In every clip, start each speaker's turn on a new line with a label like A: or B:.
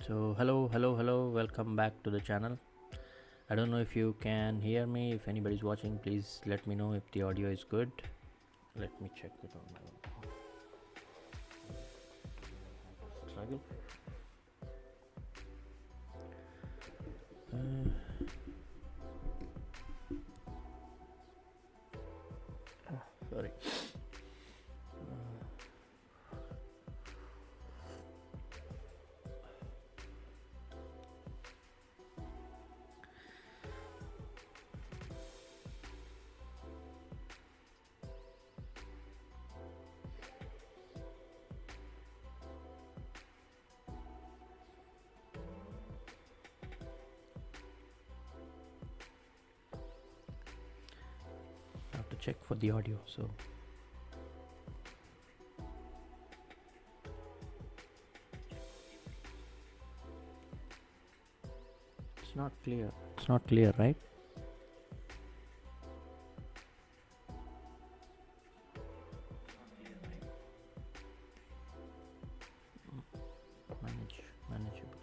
A: So hello, welcome back to the channel. I don't know if you can hear me. If anybody's watching, please let me know if the audio is good. Let me check it on my struggle. Sorry. I have to check for the audio. So it's not clear. It's not clear, right? Manageable.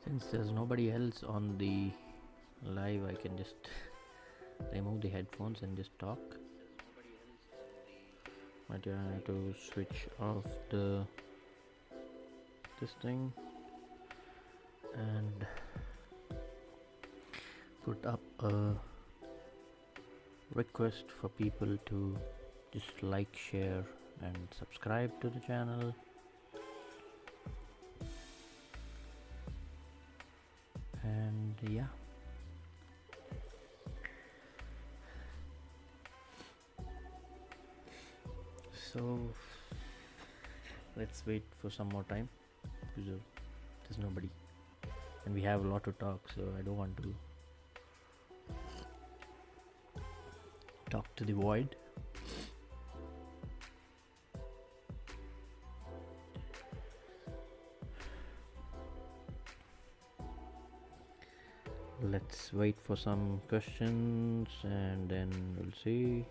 A: Since there's nobody else on the live, I can just remove the headphones and just talk. But yeah, I have to switch off this thing and put up a request for people to just like, share and subscribe to the channel. And yeah, so let's wait for some more time because there's nobody and we have a lot to talk, so I don't want to talk to the void. Let's wait for some questions and then we'll see.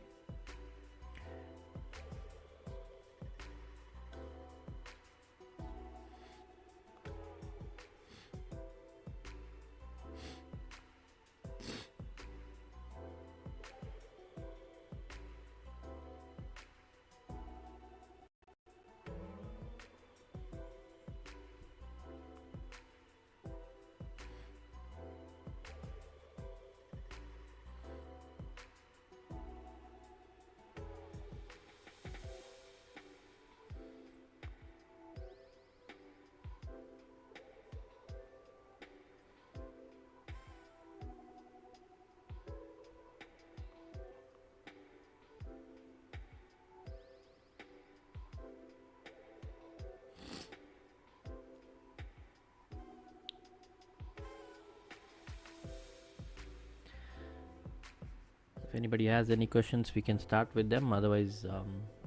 A: anybody has any questions, we can start with them. Otherwise,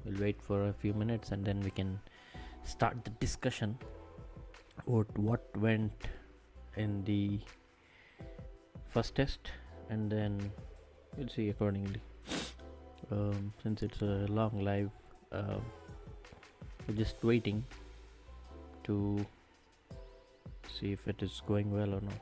A: we'll wait for a few minutes and then we can start the discussion about what went in the first test, and then we'll see accordingly. Since it's a long live, uh, we're just waiting to see if it is going well or not.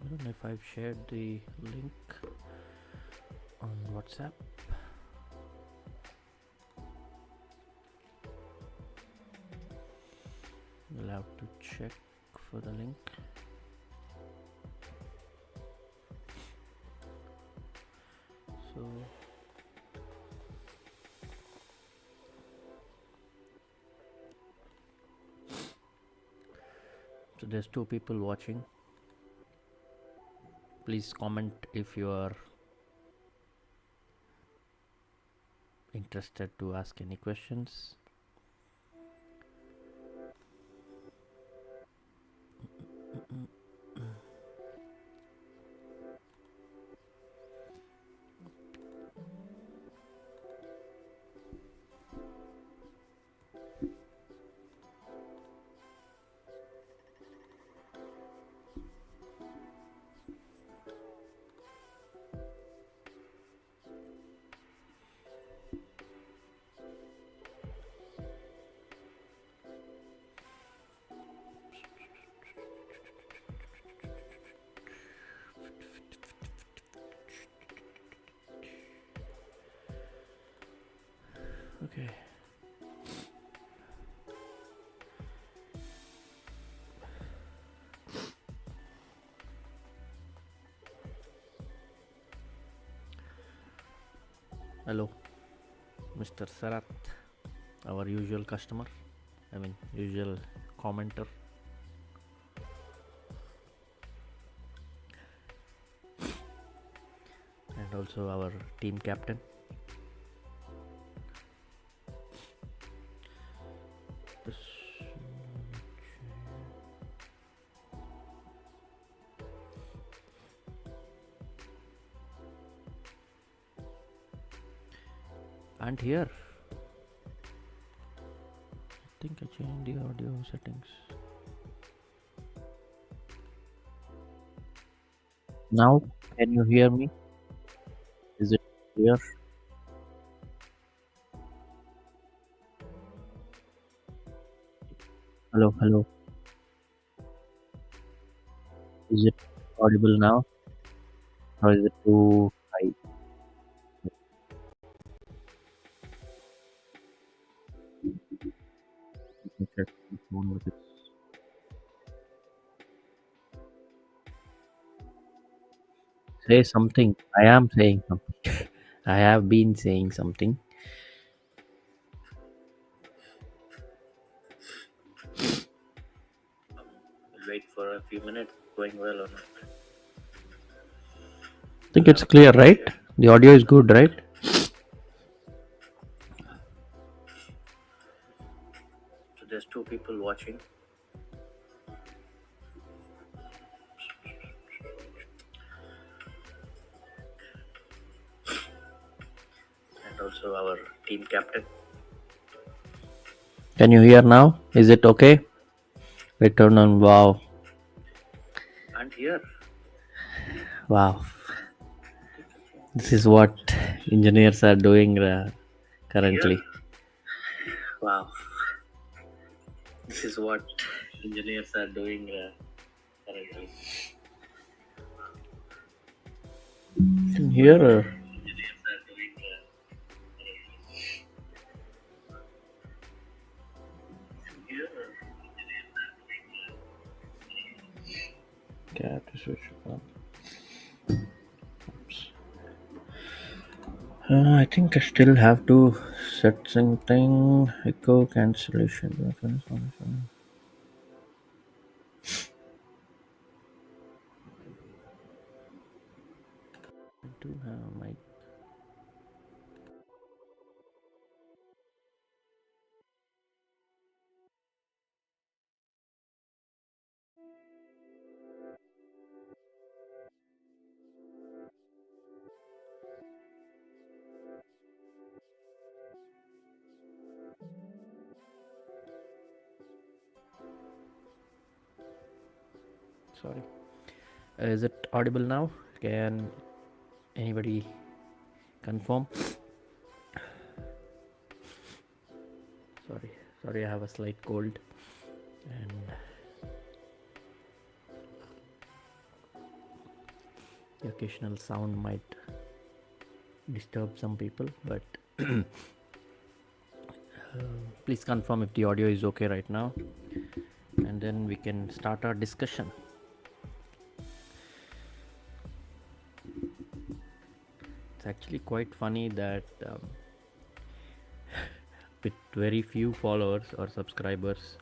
A: I don't know if I've shared the link on WhatsApp. We'll have to check for the link. So there's 2 people watching. Please comment if you are interested to ask any questions. Okay. Hello, Mr. Sarat, our usual customer, usual commenter. And also our team captain. And here, I think I changed the audio settings. Now, can you hear me? Is it clear? Hello, hello. Is it audible now? Or is it too high? Let me check the phone with it. Say something. I am saying something. I have been saying something. We'll wait for a few minutes. Going well or not? I think it's clear, right? The audio is good, right? So there's 2 people watching. And also our team captain. Can you hear now? Is it okay? Return on. Wow. And here. Wow. This is what engineers are doing currently. Wow. This is what engineers are doing currently. Here. Cat to switch on. I think I still have to set something. Echo cancellation. to have mic. Sorry. Is it audible now? Can anybody confirm? Sorry, I have a slight cold, and the occasional sound might disturb some people, but please confirm if the audio is okay right now, and then we can start our discussion. It's actually quite funny that with very few followers or subscribers,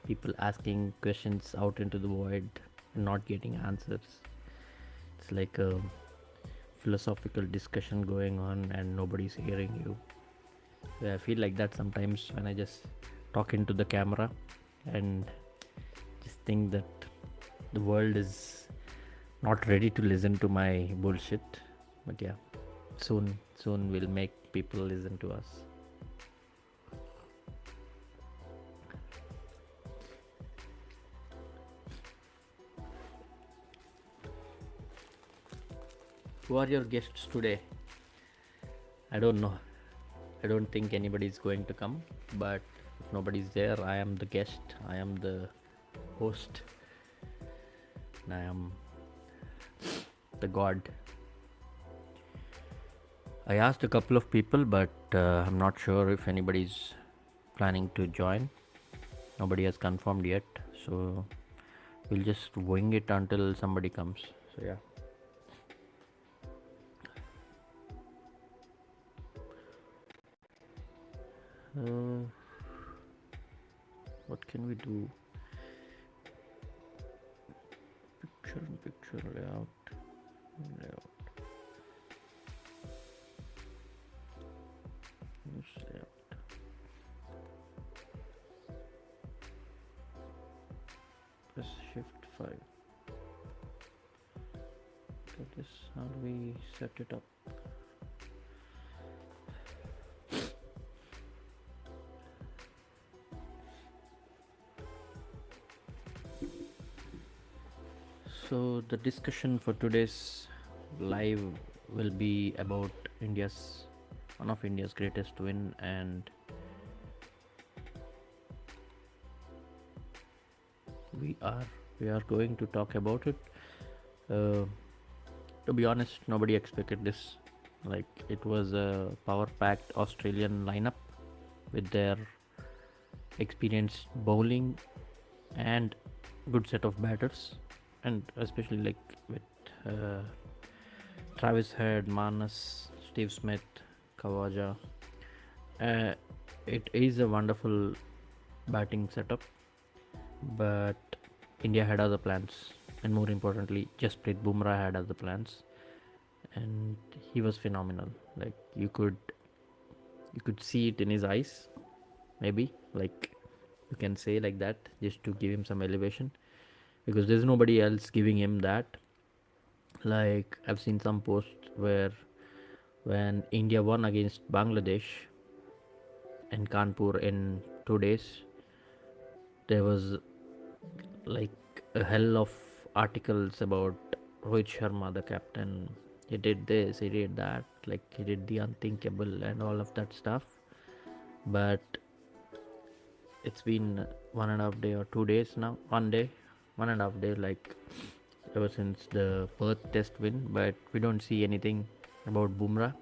A: people asking questions out into the void and not getting answers. It's like a philosophical discussion going on and nobody's hearing you. So I feel like that sometimes when I just talk into the camera and just think that the world is not ready to listen to my bullshit. But yeah, soon we'll make people listen to us. Who are your guests today? I don't know. I don't think anybody is going to come, but if nobody's there, I am the guest, I am the host, and I am the god. I asked a couple of people, but I'm not sure if anybody's planning to join. Nobody has confirmed yet, so we'll just wing it until somebody comes. So yeah. What can we do? Picture layout. News layout. Press shift 5. Okay, this, how do we set it up? So the discussion for today's live will be about one of India's greatest win, and we are going to talk about it. To be honest, nobody expected this. Like, it was a power-packed Australian lineup with their experienced bowling and good set of batters, and especially like with Travis Head, Manas, Steve Smith, Kawaja. It is a wonderful batting setup, but India had other plans, and more importantly, Jasprit Bumrah had other plans, and he was phenomenal. Like, you could see it in his eyes, maybe, like, you can say like that, just to give him some elevation, because there's nobody else giving him that. Like, I've seen some posts where when India won against Bangladesh in Kanpur in 2 days, there was like a hell of articles about Rohit Sharma, the captain. He did this, he did that, like he did the unthinkable and all of that stuff. But it's been 1.5 day or 2 days now, 1.5 day, like ever since the Perth test win. But we don't see anything about Bumrah,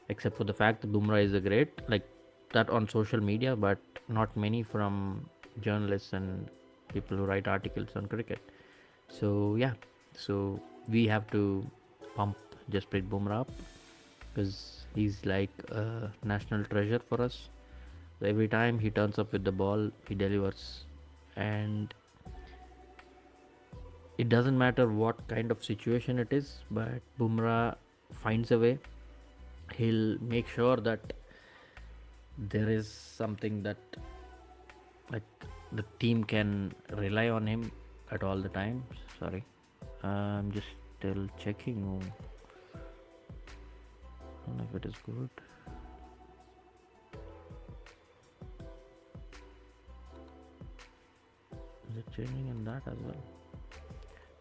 A: except for the fact that Bumrah is a great, like that on social media, but not many from journalists and people who write articles on cricket. So yeah, so we have to pump Jasprit Bumrah up, because he's like a national treasure for us. Every time he turns up with the ball, he delivers, and it doesn't matter what kind of situation it is, but Bumrah finds a way. He'll make sure that there is something that like the team can rely on him at all the times. Sorry, I'm just still checking. I don't know if it is good. Is it changing in that as well?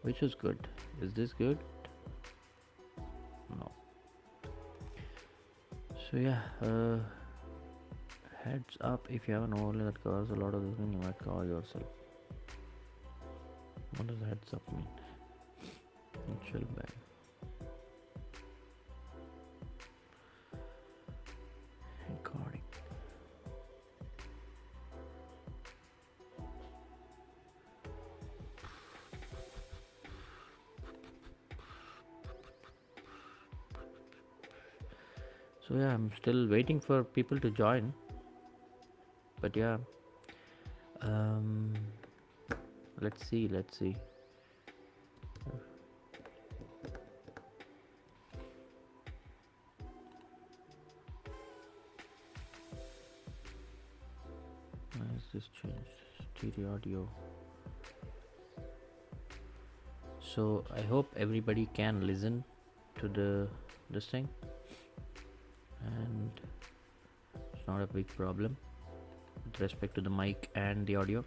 A: Which is good? Is this good? No. So yeah, heads up, if you have an overlay that covers a lot of this thing, you might cover yourself. What does heads up mean? Chill ban. Recording. So yeah, I'm still waiting for people to join. But yeah, let's see. Why is this changed? Stereo audio. So I hope everybody can listen to this thing, and it's not a big problem with respect to the mic and the audio.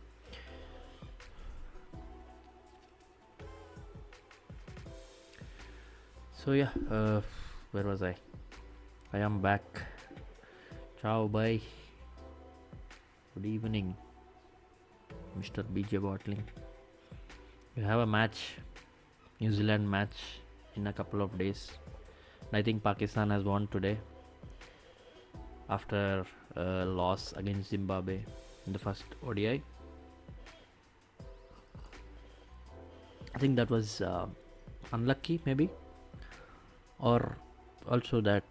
A: So yeah, where was I? I am back. Ciao, bye. Good evening, Mr. BJ Bottling. You have a match, New Zealand match in a couple of days. I think Pakistan has won today after a loss against Zimbabwe in the first ODI. I think that was unlucky maybe, or also that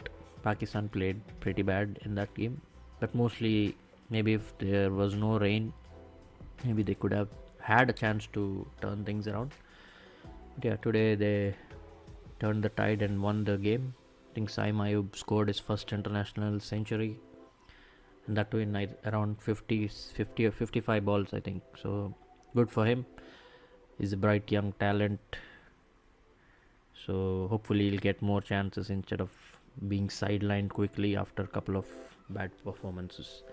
A: Pakistan played pretty bad in that game, but mostly maybe if there was no rain, maybe they could have had a chance to turn things around. But yeah, today they turned the tide and won the game. I think Saim Ayub scored his first international century, and that too in around 50 or 55 balls, I think. So good for him. He's a bright young talent, so hopefully he'll get more chances instead of being sidelined quickly after a couple of bad performances.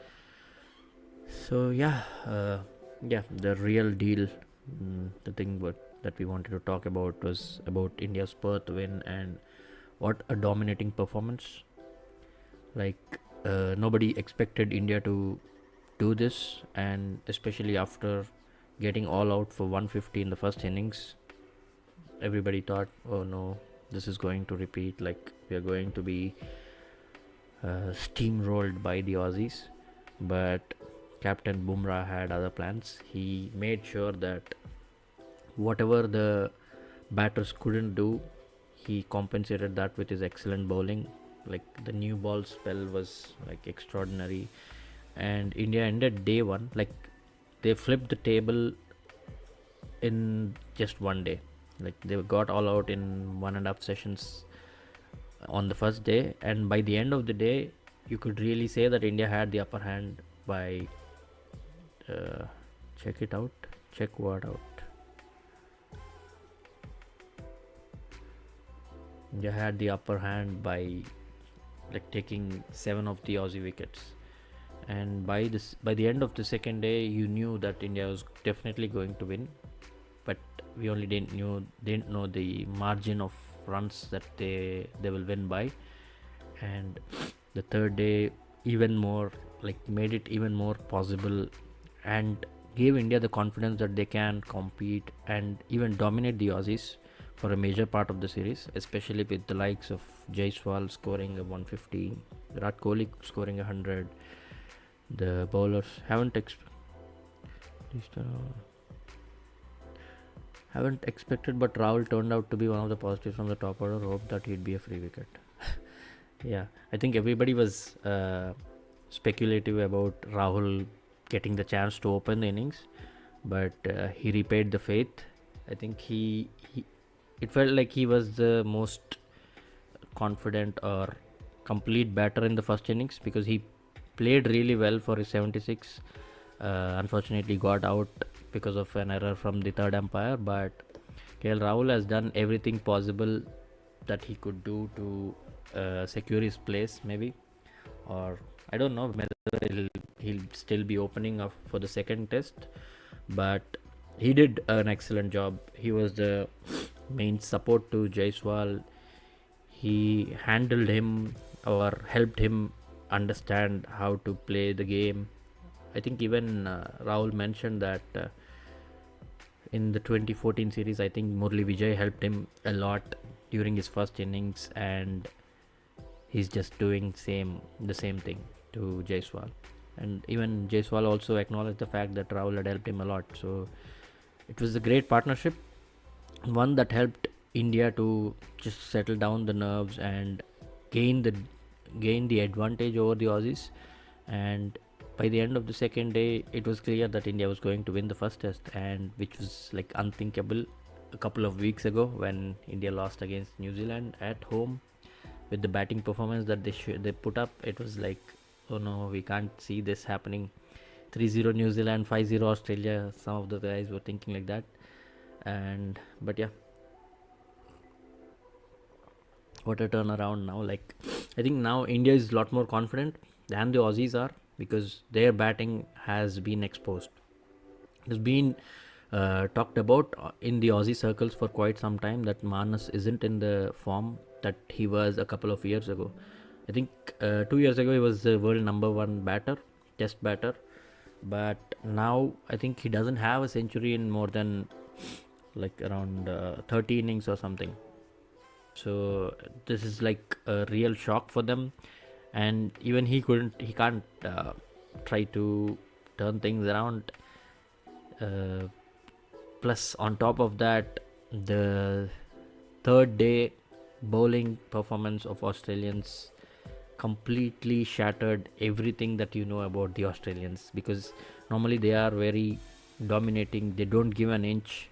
A: So yeah, the real deal, the thing that we wanted to talk about was about India's Perth win, and what a dominating performance. Like nobody expected India to do this, and especially after getting all out for 150 in the first innings, everybody thought, oh no, this is going to repeat, like we are going to be steamrolled by the Aussies. But Captain Bumrah had other plans. He made sure that whatever the batters couldn't do, he compensated that with his excellent bowling. Like the new ball spell was like extraordinary, and India ended day one, like they flipped the table in just one day. Like they got all out in 1.5 sessions on the first day, and by the end of the day you could really say that India had the upper hand by check what out. India had the upper hand by like taking 7 of the Aussie wickets, and by the end of the second day you knew that India was definitely going to win, but we only didn't know the margin of runs that they will win by. And the third day even more, like made it even more possible, and gave India the confidence that they can compete and even dominate the Aussies for a major part of the series, especially with the likes of Jaiswal scoring a 150, Virat Kohli scoring 100. The bowlers haven't expected, but Rahul turned out to be one of the positives from the top order. Hope that he'd be a free wicket. Yeah, I think everybody was speculative about Rahul getting the chance to open the innings, but he repaid the faith. I think it felt like he was the most confident or complete batter in the first innings, because he played really well for his 76. Unfortunately got out because of an error from the third umpire, but KL Rahul has done everything possible that he could do to secure his place, maybe, or I don't know whether he'll still be opening up for the second test, but he did an excellent job. He was the main support to Jaiswal. He handled him or helped him understand how to play the game. I think even Rahul mentioned that in the 2014 series, I think Murli Vijay helped him a lot during his first innings, and he's just doing the same thing to Jaiswal. And even Jaiswal also acknowledged the fact that Rahul had helped him a lot. So it was a great partnership, one that helped India to just settle down the nerves and gain the advantage over the Aussies. And by the end of the second day, it was clear that India was going to win the first test, and which was like unthinkable a couple of weeks ago when India lost against New Zealand at home. With the batting performance that they put up, it was like, oh no, we can't see this happening. 3-0 New Zealand, 5-0 Australia. Some of the guys were thinking like that. But yeah, what a turnaround now. Like, I think now India is a lot more confident than the Aussies are, because their batting has been exposed. It has been talked about in the Aussie circles for quite some time that Manas isn't in the form that he was a couple of years ago. I think 2 years ago he was the world number one batter, test batter, but now I think he doesn't have a century in more than like around 30 innings or something. So this is like a real shock for them, and even he can't try to turn things around. Plus on top of that, the third day bowling performance of Australians completely shattered everything that you know about the Australians, because normally they are very dominating, they don't give an inch,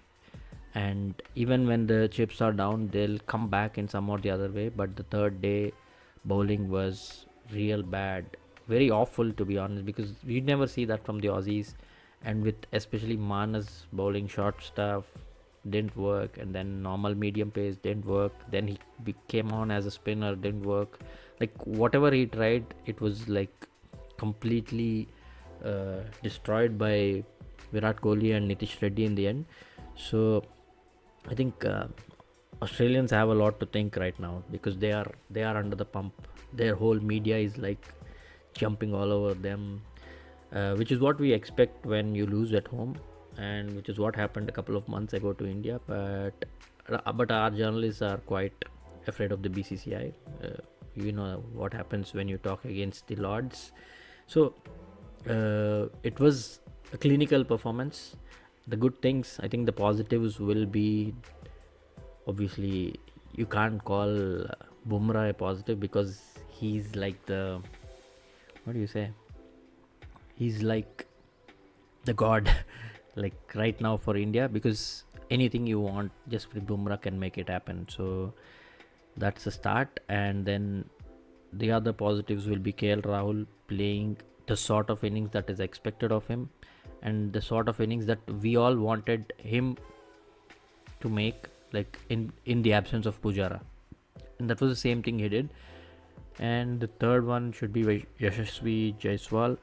A: and even when the chips are down they'll come back in some or the other way. But the third day bowling was real bad, very awful to be honest, because you never see that from the Aussies. And with especially Manas bowling short stuff didn't work, and then normal medium pace didn't work, then he came on as a spinner, didn't work. Like whatever he tried, it was like completely destroyed by Virat Kohli and Nitish Reddy in the end. So I think Australians have a lot to think right now, because they are under the pump. Their whole media is like jumping all over them, which is what we expect when you lose at home, and which is what happened a couple of months ago to India. But our journalists are quite afraid of the BCCI. You know what happens when you talk against the Lords. So it was a clinical performance. The good things, I think the positives will be, obviously you can't call Bumrah a positive, because he's like the, what do you say, he's like the god like right now for India, because anything you want, just with Bumrah can make it happen. So that's a start. And then the other positives will be KL Rahul playing the sort of innings that is expected of him, and the sort of innings that we all wanted him to make, like in the absence of Pujara, and that was the same thing he did. And the third one should be Yashasvi Jaiswal.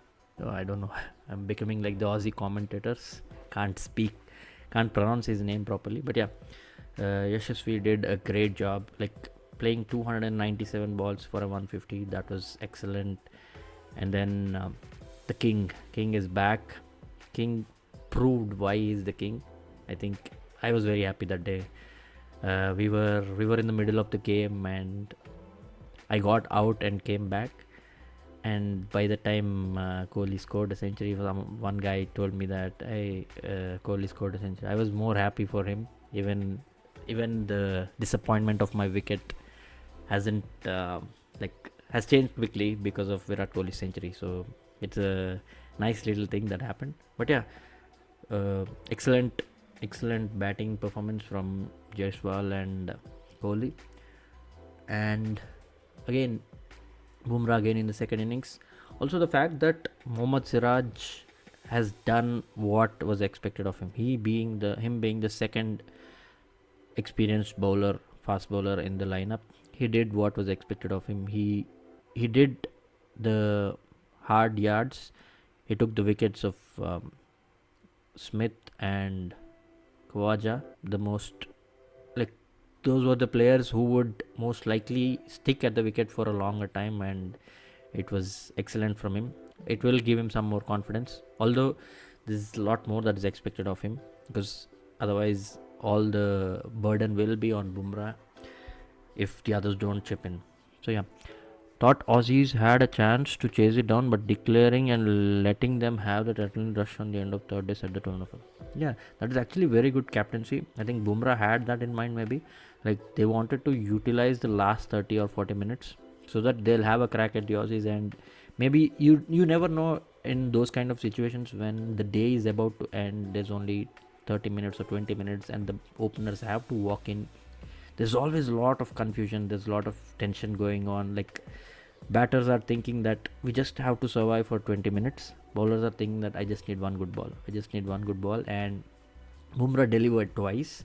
A: I don't know, I'm becoming like the Aussie commentators, can't pronounce his name properly, but yeah, Yashasvi did a great job, like playing 297 balls for a 150. That was excellent. And then the king is back. King proved why he's the king. I think I was very happy that day. We were in the middle of the game, and I got out and came back, and by the time Kohli scored a century, one guy told me that Kohli scored a century. I was more happy for him. Even the disappointment of my wicket hasn't has changed quickly because of Virat Kohli's century. So it's a nice little thing that happened. But yeah, excellent batting performance from Jaiswal and Kohli. And again, Bumrah again in the second innings. Also, the fact that Mohammad Siraj has done what was expected of him. Him being the second experienced bowler, fast bowler in the lineup. He did what was expected of him. He did the hard yards. He took the wickets of Smith and Khawaja. Those were the players who would most likely stick at the wicket for a longer time, and it was excellent from him. It will give him some more confidence. Although there's a lot more that is expected of him, because otherwise all the burden will be on Bumrah if the others don't chip in. So yeah, thought Aussies had a chance to chase it down, but declaring and letting them have the adrenaline rush on the end of third day set the tone of it. Yeah, that is actually very good captaincy. I think Bumrah had that in mind, maybe. Like, they wanted to utilize the last 30 or 40 minutes so that they'll have a crack at the Aussies, and maybe you never know in those kind of situations when the day is about to end, there's only 30 minutes or 20 minutes and the openers have to walk in. There's always a lot of confusion, there's a lot of tension going on. Like, batters are thinking that we just have to survive for 20 minutes. Bowlers are thinking that I just need one good ball. And Bumrah delivered twice.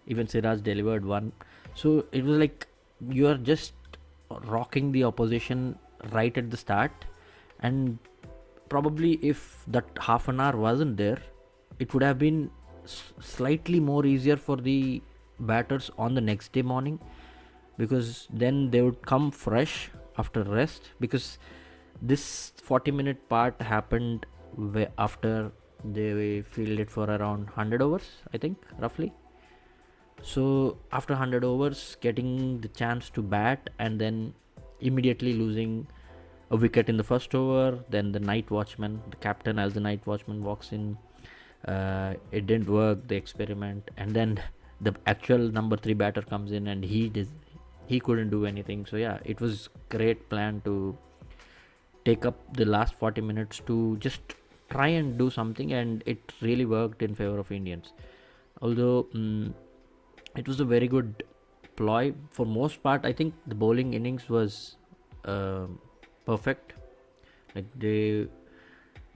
A: Even Siraj delivered one. So it was like you are just rocking the opposition right at the start. And probably if that half an hour wasn't there, it would have been slightly more easier for the batters on the next day morning, because then they would come fresh after rest, because this 40-minute part happened after they fielded for around 100 overs, I think, roughly. So after 100 overs, getting the chance to bat and then immediately losing a wicket in the first over, then the captain as the night watchman walks in. It didn't work, the experiment, and then the actual number 3 batter comes in and he couldn't do anything. So yeah, it was great plan to take up the last 40 minutes to just try and do something, and it really worked in favor of Indians. Although it was a very good ploy for most part. I think the bowling innings was perfect. Like, they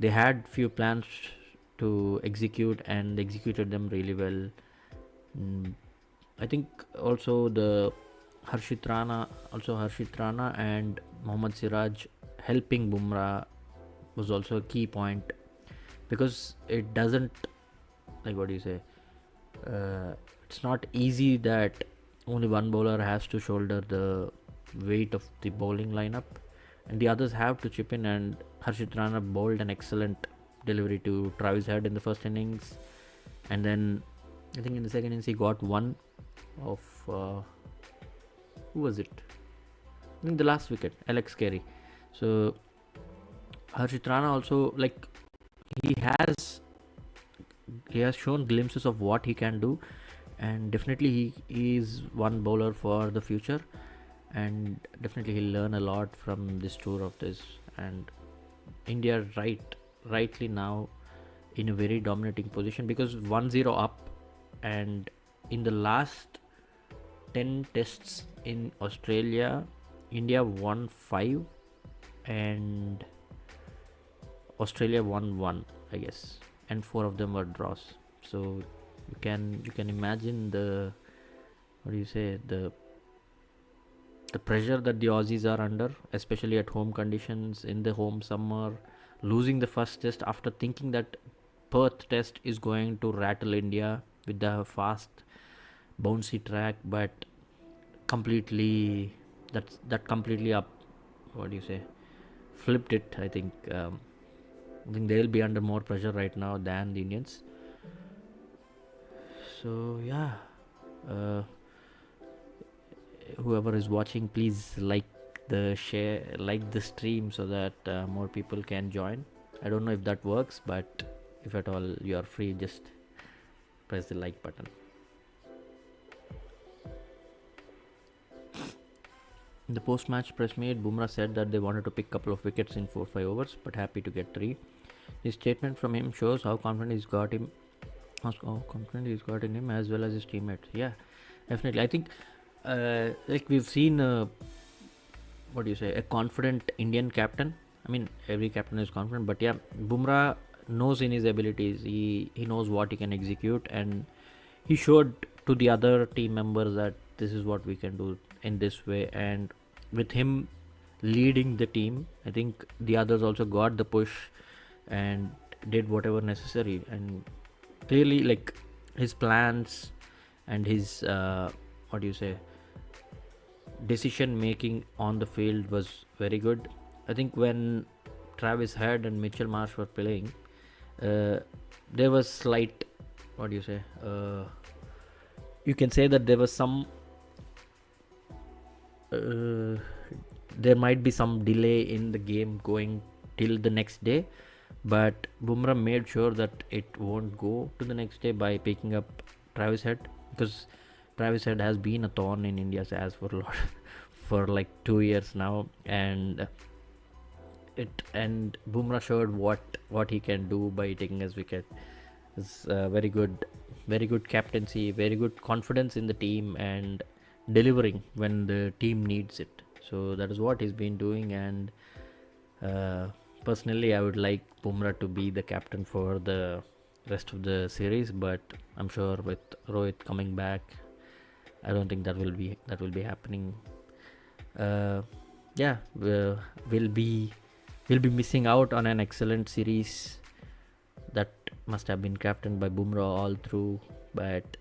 A: had few plans to execute and executed them really well. I think also the Harshit Rana and Mohammad Siraj helping Bumrah was also a key point, because it doesn't, like, what do you say, it's not easy that only one bowler has to shoulder the weight of the bowling lineup and the others have to chip in. And Harshit Rana bowled an excellent delivery to Travis Head in the first innings, and then I think in the second innings he got one of who was it? I think the last wicket, Alex Carey. So Harshit Rana also, like, he has shown glimpses of what he can do, and definitely he is one bowler for the future, and definitely he'll learn a lot from this tour of this. And India rightly now in a very dominating position, because 1-0 up, and in the last 10 tests in Australia, India won 5 and Australia won 1, I guess, and 4 of them were draws. So you can imagine the pressure that the Aussies are under, especially at home conditions in the home summer, losing the first test after thinking that Perth test is going to rattle India with the fast bouncy track, but completely flipped it. I think they'll be under more pressure right now than the Indians. So yeah, whoever is watching, please like the stream so that more people can join. I don't know if that works, but if at all you are free, just press the like button. In the post-match press meet, Bumrah said that they wanted to pick a couple of wickets in 4-5 overs, but happy to get 3. This statement from him shows how confident he's got in him as well as his teammates. Yeah, definitely. I think like we've seen what do you say, a confident Indian captain. I mean, every captain is confident, but yeah, Bumrah knows in his abilities. He knows what he can execute, and he showed to the other team members that this is what we can do in this way. And with him leading the team, I think the others also got the push and did whatever necessary. And clearly, like, his plans and his what do you say, decision making on the field was very good. I think when Travis Head and Mitchell Marsh were playing, there was slight, what do you say, you can say that there was some there might be some delay in the game going till the next day, but Bumrah made sure that it won't go to the next day by picking up Travis Head, because Travis Head has been a thorn in India's ass for a lot for like 2 years now, and Bumrah showed what he can do by taking his wicket. It's very good captaincy, very good confidence in the team, and delivering when the team needs it. So that is what he's been doing, and personally I would like Bumrah to be the captain for the rest of the series, but I'm sure with Rohit coming back, I don't think that will be happening. Yeah, we'll be missing out on an excellent series that must have been captained by Bumrah all through. But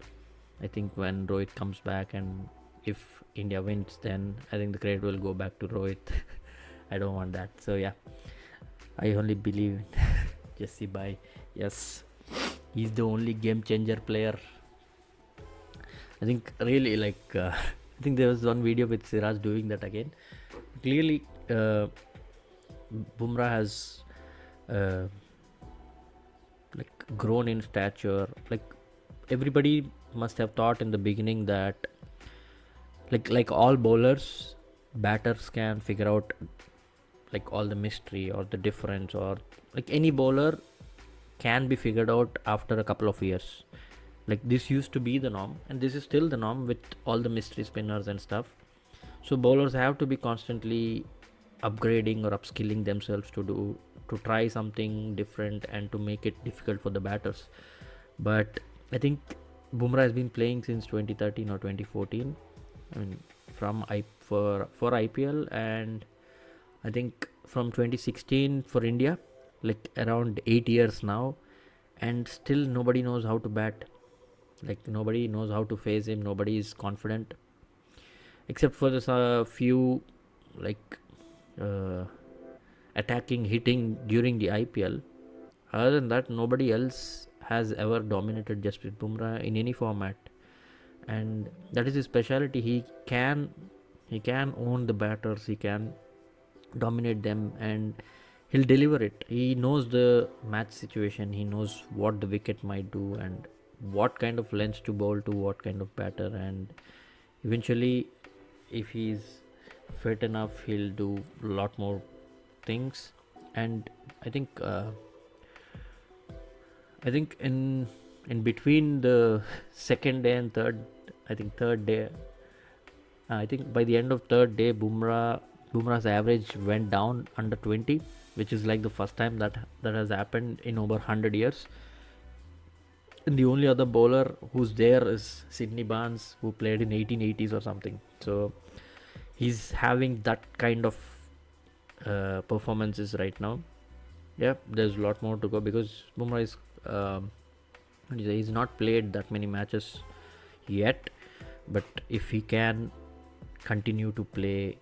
A: I think when Rohit comes back, and if India wins, then I think the credit will go back to Rohit. I don't want that. So yeah, I only believe in Jesse Bhai. Yes, he's the only game changer player. I think really, like I think there was one video with Siraj doing that again. Clearly, Bumrah has like grown in stature. Like, everybody must have thought in the beginning that like all bowlers, batters can figure out like all the mystery or the difference, or like any bowler can be figured out after a couple of years. Like, this used to be the norm, and this is still the norm with all the mystery spinners and stuff. So bowlers have to be constantly upgrading or upskilling themselves to try something different and to make it difficult for the batters. But I think Bumrah has been playing since 2013 or 2014. I mean, for IPL, and I think from 2016 for India, like around 8 years now, and still nobody knows how to bat. Like, nobody knows how to face him. Nobody is confident, except for this few like attacking, hitting during the IPL. Other than that, nobody else has ever dominated Jasprit Bumrah in any format, and that is his speciality. He can own the batters. He can dominate them, and he'll deliver it. He knows the match situation. He knows what the wicket might do, and what kind of length to bowl to what kind of batter, and eventually, if he's fit enough, he'll do a lot more things. And I think in between the second day and third day, I think by the end of third day, Bumrah's average went down under 20, which is like the first time that has happened in over 100 years. And the only other bowler who's there is Sydney Barnes, who played in 1880s or something. So he's having that kind of performances right now. Yeah, there's a lot more to go, because Bumrah is he's not played that many matches yet, but if he can continue to play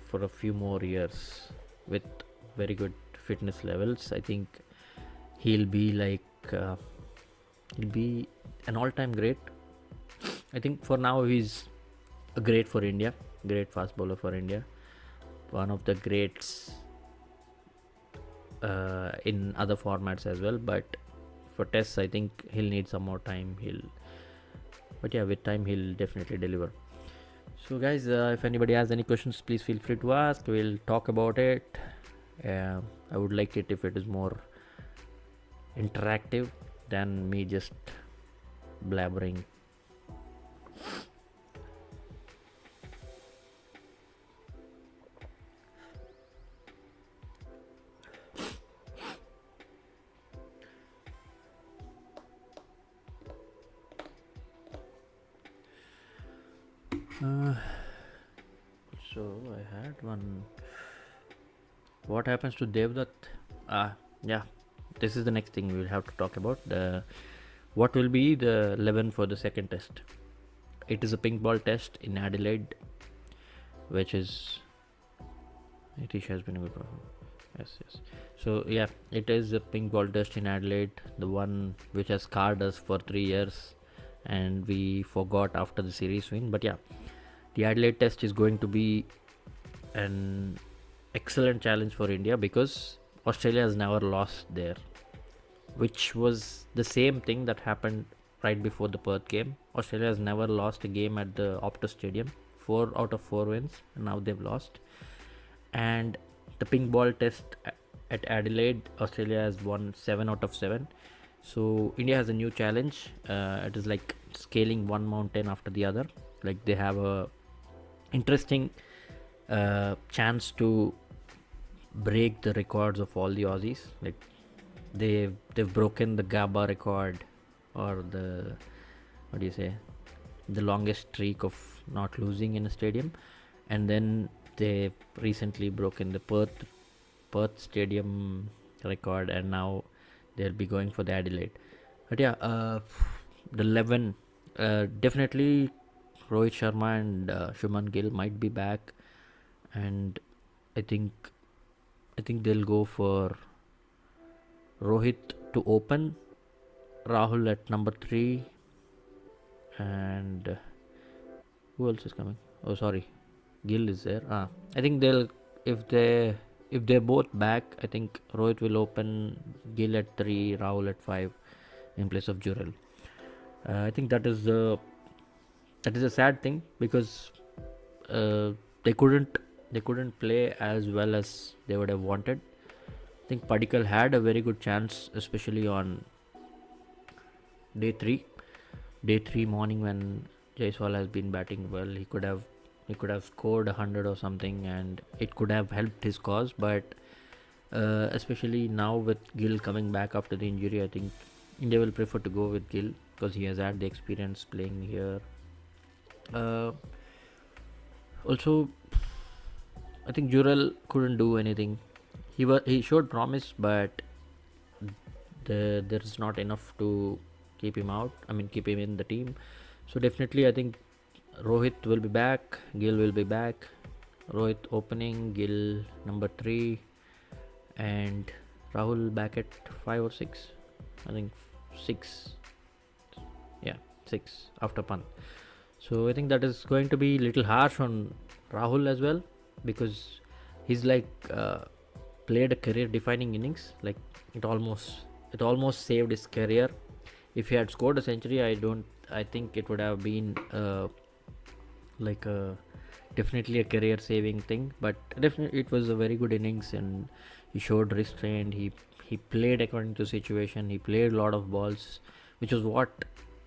A: for a few more years with very good fitness levels, I think he'll be like he'll be an all-time great. I think for now he's a great for India, great fast bowler for India, one of the greats in other formats as well. But for tests, I think he'll need some more time. But yeah, with time he'll definitely deliver. So guys, if anybody has any questions, please feel free to ask. We'll talk about it. I would like it if it is more interactive than me just blabbering. Uh, so I had one. What happens to Devdutt? Yeah, this is the next thing we'll have to talk about. What will be the 11 for the second test? It is a pink ball test in Adelaide, which is Nitish has been a good performer. Yes. So yeah, it is a pink ball test in Adelaide, the one which has scarred us for 3 years, and we forgot after the series win. But yeah, the Adelaide test is going to be an excellent challenge for India because Australia has never lost there, which was the same thing that happened right before the Perth game. Australia has never lost a game at the Optus Stadium. 4 out of 4 wins, and now they've lost. And the pink ball test at Adelaide, Australia has won 7 out of 7. So India has a new challenge. It is like scaling one mountain after the other. Like they have a interesting chance to break the records of all the Aussies. Like they've broken the GABA record, or the, what do you say, the longest streak of not losing in a stadium, and then they recently broken the Perth Stadium record, and now they'll be going for the Adelaide. But yeah, the 11, definitely Rohit Sharma and Shubman Gill might be back, and I think they'll go for Rohit to open, Rahul at number 3, and who else is coming? Oh, sorry, Gill is there. I think they'll, if they're both back, I think Rohit will open, Gill at 3, Rahul at 5 in place of Jurel. I think that is a sad thing because they couldn't play as well as they would have wanted. I think Padikkal had a very good chance, especially on day 3 morning when Jaiswal has been batting well. He could have scored 100 or something, and it could have helped his cause. But especially now with Gill coming back after the injury, I think India will prefer to go with Gill because he has had the experience playing here. Also, I think Jurel couldn't do anything. He showed promise, but there's not enough to keep him out. I mean, keep him in the team. So definitely, I think Rohit will be back, Gill will be back. Rohit opening, Gill number 3, and Rahul back at 5 or 6. I think 6. Yeah, 6 after Pant. So I think that is going to be a little harsh on Rahul as well, because he's like played a career-defining innings. Like it almost saved his career. If he had scored a century, I think it would have been like definitely a career-saving thing. But definitely it was a very good innings, and he showed restraint. He played according to situation. He played a lot of balls, which was what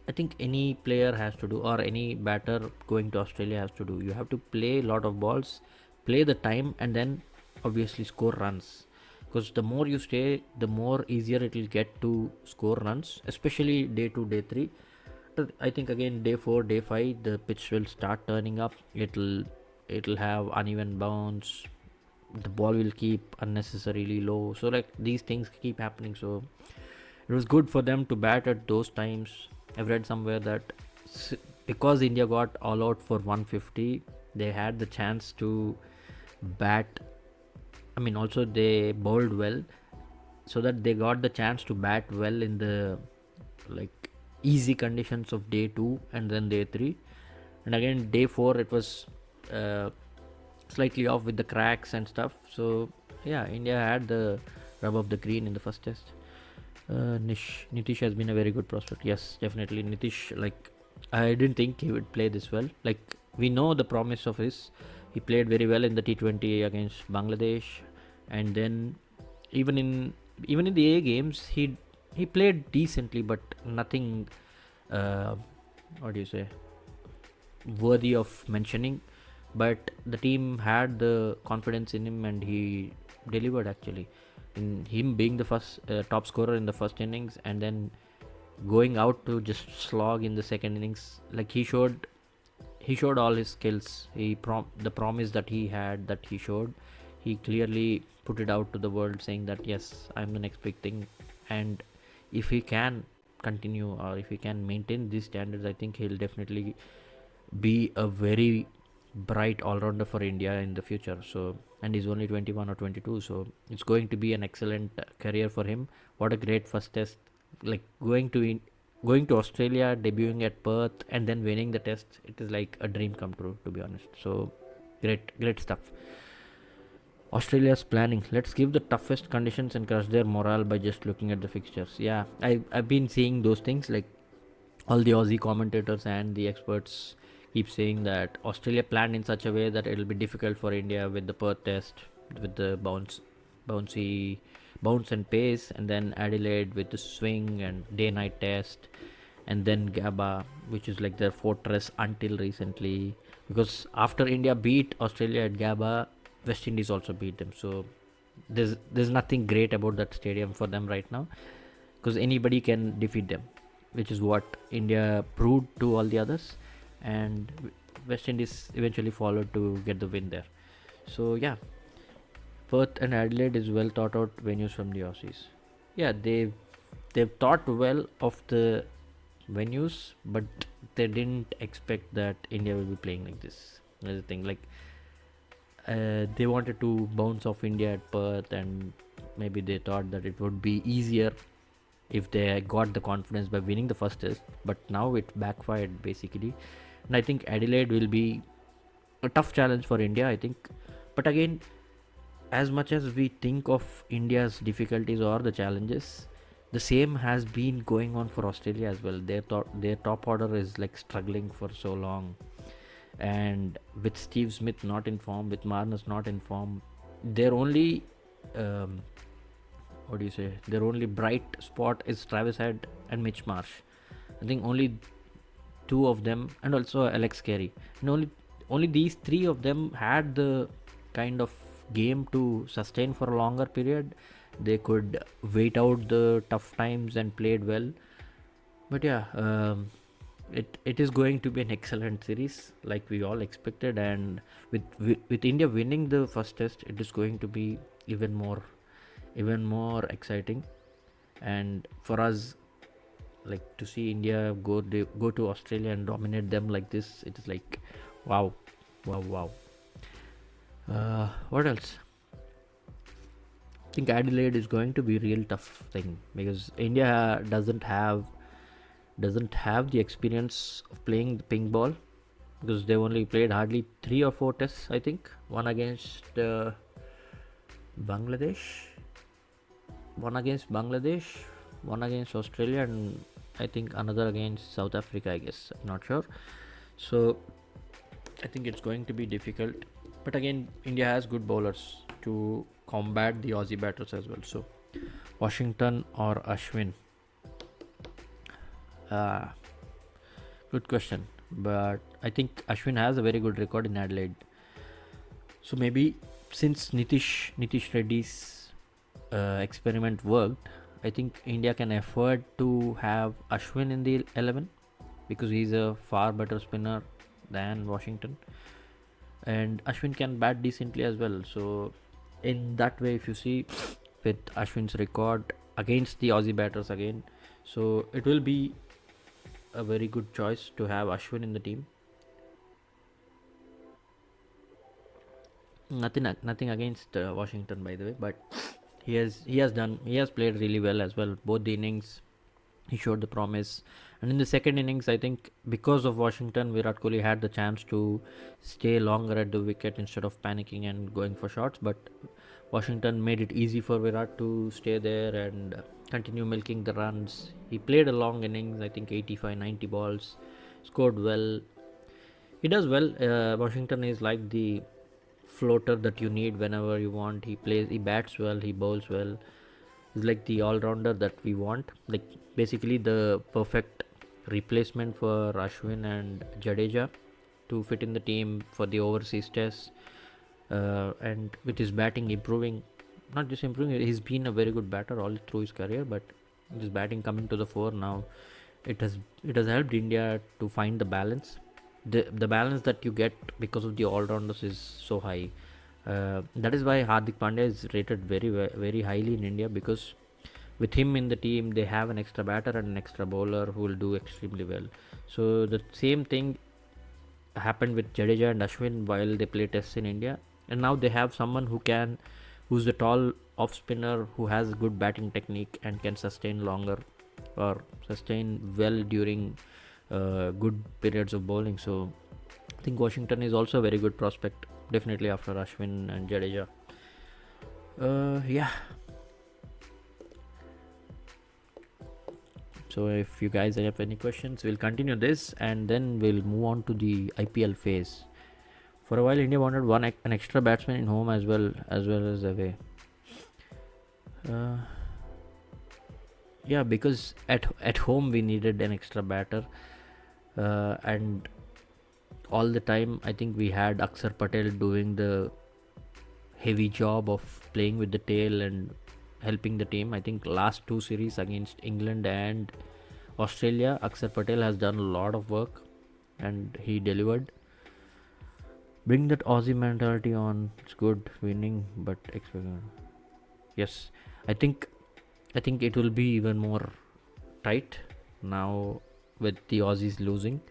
A: I think any player has to do, or any batter going to Australia has to do. You have to play a lot of balls, play the time, and then obviously score runs. Because the more you stay, the more easier it will get to score runs, especially day 2, day 3. I think again day 4, day 5, the pitch will start turning up. It'll have uneven bounce. The ball will keep unnecessarily low. So like these things keep happening. So it was good for them to bat at those times. I've read somewhere that because India got all out for 150, they had the chance to bat. I mean, also they bowled well, so that they got the chance to bat well in the like easy conditions of day 2 and then day 3. And again day 4 it was slightly off with the cracks and stuff. So yeah, India had the rub of the green in the first test. Nitish has been a very good prospect. Yes, definitely Nitish. Like I didn't think he would play this well. Like we know the promise of his. He played very well in the T20 against Bangladesh, and then even in the A games he played decently, but nothing. What do you say? Worthy of mentioning. But the team had the confidence in him, and he delivered actually. In him being the first top scorer in the first innings, and then going out to just slog in the second innings, like he showed he showed all his skills. The promise that he had, that he showed, he clearly put it out to the world, saying that yes, I'm the next big thing. And if he can continue, or if he can maintain these standards, I think he'll definitely be a very bright all-rounder for India in the future. So, and he's only 21 or 22, so it's going to be an excellent career for him. What a great first test, like going to Australia, debuting at Perth, and then winning the test. It is like a dream come true, to be honest. So great stuff. Australia's planning. Let's give the toughest conditions and crush their morale by just looking at the fixtures. Yeah, I've been seeing those things, like all the Aussie commentators and the experts keep saying that Australia planned in such a way that it'll be difficult for India with the Perth test, with the bouncy bounce and pace, and then Adelaide with the swing and day-night test, and then Gabba, which is like their fortress until recently. Because after India beat Australia at Gabba, West Indies also beat them. So there's nothing great about that stadium for them right now, because anybody can defeat them, which is what India proved to all the others, and West Indies eventually followed to get the win there. So yeah, Perth and Adelaide is well thought out venues from the Aussies. Yeah, they've thought well of the venues, but they didn't expect that India will be playing like this. That's the thing. Like they wanted to bounce off India at Perth, and maybe they thought that it would be easier if they got the confidence by winning the first test, but now it backfired basically. And I think Adelaide will be a tough challenge for India, I think. But again, as much as we think of India's difficulties or the challenges, the same has been going on for Australia as well. Their top order is like struggling for so long, and with Steve Smith not in form, with Marnus not in form, their only their only bright spot is Travis Head and Mitch Marsh. I think only two of them, and also Alex Carey, and only these three of them had the kind of game to sustain for a longer period. They could wait out the tough times and played well. But yeah, it is going to be an excellent series, like we all expected, and with India winning the first test, it is going to be even more exciting. And for us, like, to see India go to Australia and dominate them like this, it is like wow. What else? I think Adelaide is going to be a real tough thing, because India doesn't have the experience of playing the pink ball, because they've only played hardly 3 or 4 tests, I think. One against Bangladesh, one against Australia, and I think another against South Africa, I guess. I'm not sure. So I think it's going to be difficult. But again, India has good bowlers to combat the Aussie batters as well. So Washington or Ashwin? Good question. But I think Ashwin has a very good record in Adelaide. So maybe since Nitish Reddy's experiment worked, I think India can afford to have Ashwin in the 11, because he's a far better spinner than Washington, and Ashwin can bat decently as well. So in that way, if you see, with Ashwin's record against the Aussie batters again, so it will be a very good choice to have Ashwin in the team. Nothing against Washington, by the way, but he has played really well as well. Both the innings, he showed the promise. And in the second innings, I think because of Washington, Virat Kohli had the chance to stay longer at the wicket instead of panicking and going for shots. But Washington made it easy for Virat to stay there and continue milking the runs. He played a long innings, I think 85-90 balls, scored well. He does well. Washington is like the floater that you need whenever you want. He bats well, he bowls well. He's like the all-rounder that we want, like basically the perfect replacement for Ashwin and Jadeja to fit in the team for the overseas tests. And with his batting improving, not just improving, he's been a very good batter all through his career, but his batting coming to the fore now, it has helped India to find the balance. the balance that you get because of the all-rounders is so high. That is why Hardik Pandya is rated very highly in India, because with him in the team they have an extra batter and an extra bowler who will do extremely well. So the same thing happened with Jadeja and Ashwin while they play tests in India, and now they have someone who's a tall off spinner who has good batting technique and can sustain longer or sustain well during good periods of bowling. So I think Washington is also a very good prospect, definitely after Ashwin and Jadeja. Yeah. So if you guys have any questions, we'll continue this and then we'll move on to the IPL phase. For a while, India wanted an extra batsman in home as well as away. Yeah, because at home we needed an extra batter, and all the time I think we had Akshar Patel doing the heavy job of playing with the tail and helping the team. I think last two series against England and Australia, Akshar Patel has done a lot of work and he delivered. Bring that Aussie mentality on. It's good winning, but yes, I think it will be even more tight now with the Aussies losing.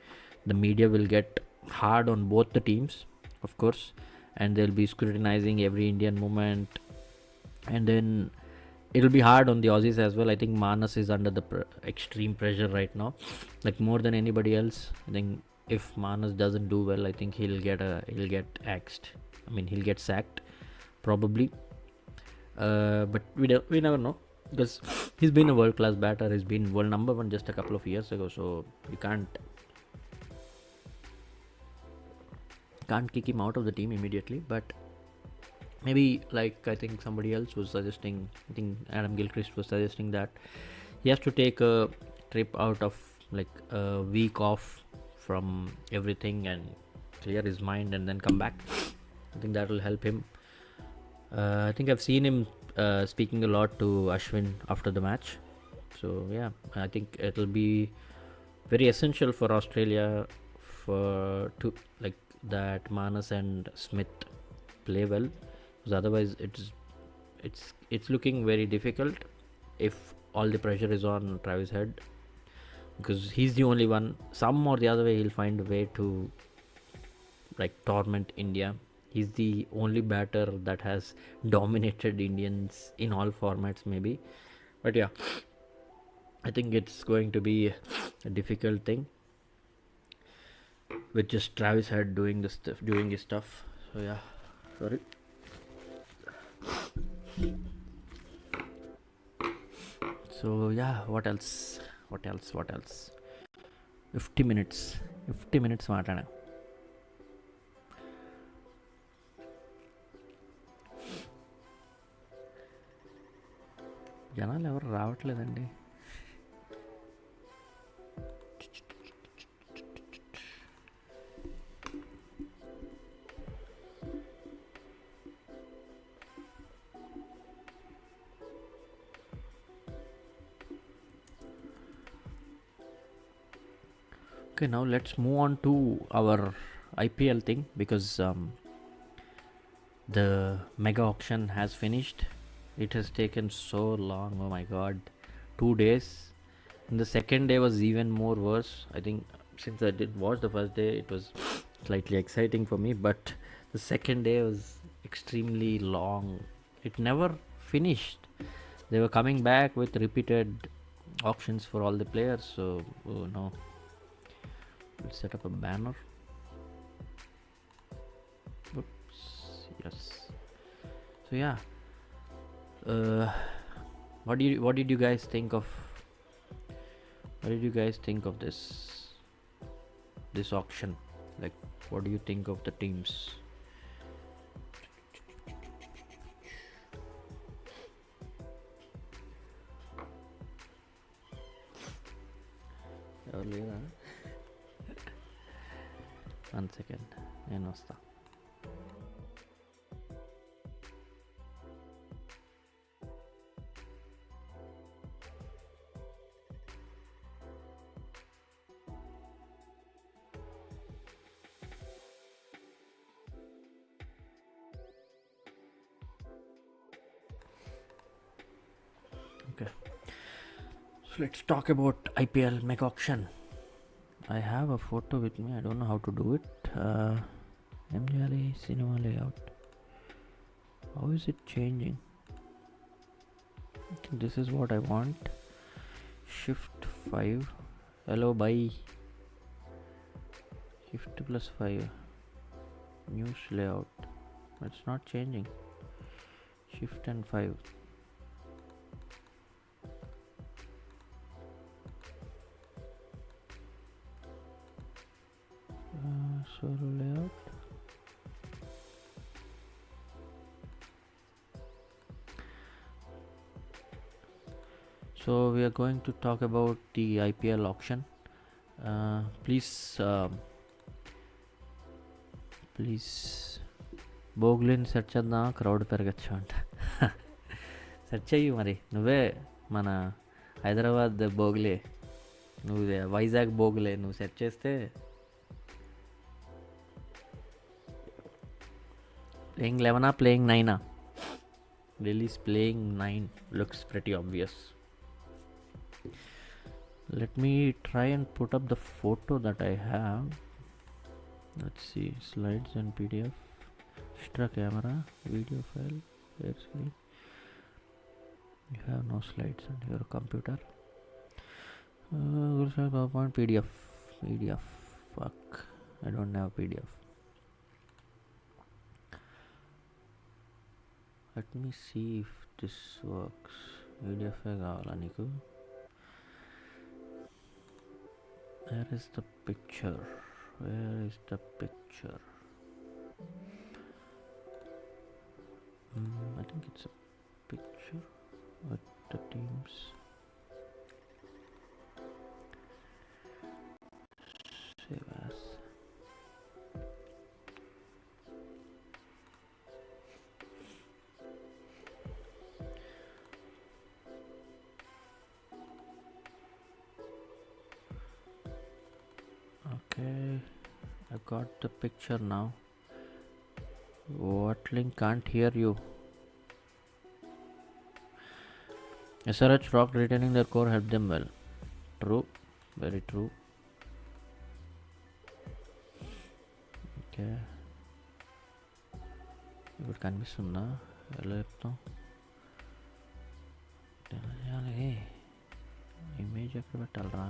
A: The media will get hard on both the teams, of course, and they'll be scrutinizing every Indian movement, and then it'll be hard on the Aussies as well. I think Manas is under the extreme pressure right now, like more than anybody else. I think if Manas doesn't do well, I think he'll get axed. I mean, he'll get sacked probably. But we never know, because he's been a world class batter. He's been world number one just a couple of years ago, so you can't kick him out of the team immediately. But maybe, like, I think somebody else was suggesting, I think Adam Gilchrist was suggesting that he has to take a trip out of, like, a week off from everything and clear his mind and then come back. I think that will help him. I think I've seen him speaking a lot to Ashwin after the match. So yeah, I think it'll be very essential for Australia to like that Manas and Smith play well, because otherwise it's looking very difficult if all the pressure is on Travis Head, because he's the only one. Some or the other way he'll find a way to, like, torment India. He's the only batter that has dominated Indians in all formats, maybe. But yeah, I think it's going to be a difficult thing with just Travis Head doing his stuff. So yeah, sorry. So yeah, what else? 50 minutes మాట్లాడా. జనాలు ఎవరు రావట్లేదండి. Okay, now let's move on to our IPL thing, because the mega auction has finished. It has taken so long. Oh my god, 2 days, and the second day was even more worse. I think since I did watch the first day, it was slightly exciting for me, but the second day was extremely long. It never finished. They were coming back with repeated auctions for all the players. So oh no, we'll set up a banner. Oops. Yes. So yeah, what did you guys think of this auction? Like, what do you think of the teams? One second, నేను వస్తా. Okay, so let's talk about IPL mega auction. I have a photo with me. I don't know how to do it. MJLA cinema layout. How is it changing? I think this is what I want. Shift 5. Hello, bye. Shift plus 5. News layout. It's not changing. Shift and 5. Solo layout. So we are going to talk about the IPL auction. Please బోగ్లీని search చేద్దాం. Crowd పెరగచ్చు అంట. Search చెయ్యి మరి నువ్వే మన హైదరాబాద్ బోగ్లే, నువ్వు వైజాగ్ బోగ్లే, నువ్వు సెర్చ్ చేస్తే playing 11 playing 9. Delhi's playing 9. Looks pretty obvious. Let me try and put up the photo that I have. Let's see, slides and PDF, extra camera, video file, share screen. You have no slides on your computer. PowerPoint, PDF. Fuck, I don't have PDF. Let me see if this works. PDF కావాలా నీకు? Where is the picture? I think it's a picture with the teams. Save as. Okay, I got the picture now. What link? Can't hear you. SRH rocked retaining their core helped them well. True, very true. Okay, ఇప్పుడు కనిపిస్తుందా? ఎలా చెప్తాం? Image ఎక్కడ పెట్టాలరా?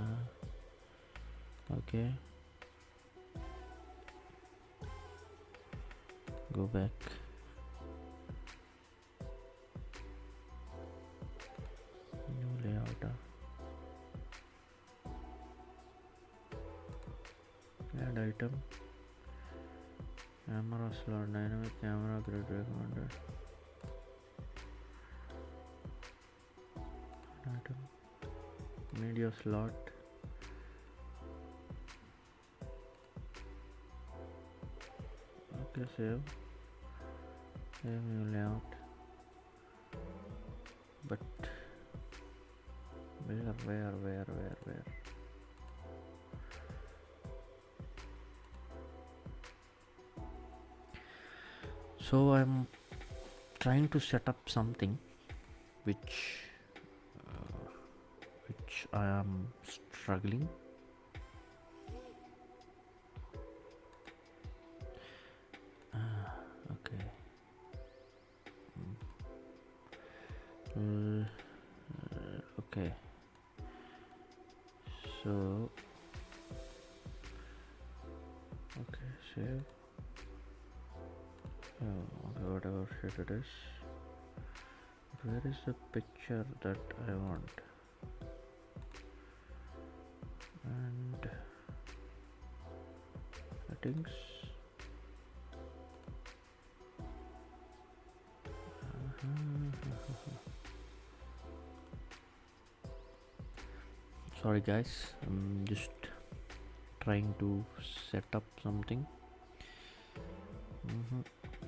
A: Okay, go back. New layout. Add item. Camera slot. Dynamic camera grid recommended. Item. Media slot. Okay, save new layout, but where? So I'm trying to set up something which I am struggling. Okay. Okay. So okay, save. Okay, whatever shit it is. Where is the picture that I want? And settings. Sorry guys, I'm just trying to set up something.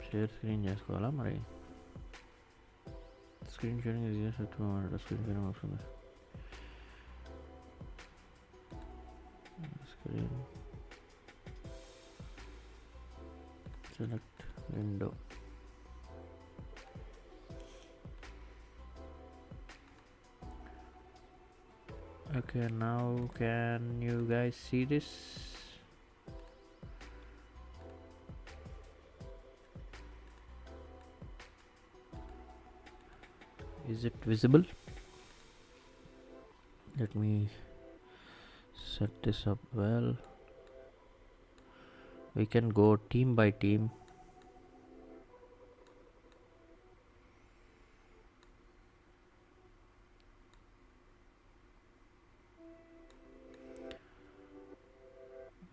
A: Share screen చేసుకోవాలా మరి? Screen sharing is easier to screen sharing option. Screen select window. Okay, now can you guys see this? Is it visible? Let me set this up well. We can go team by team.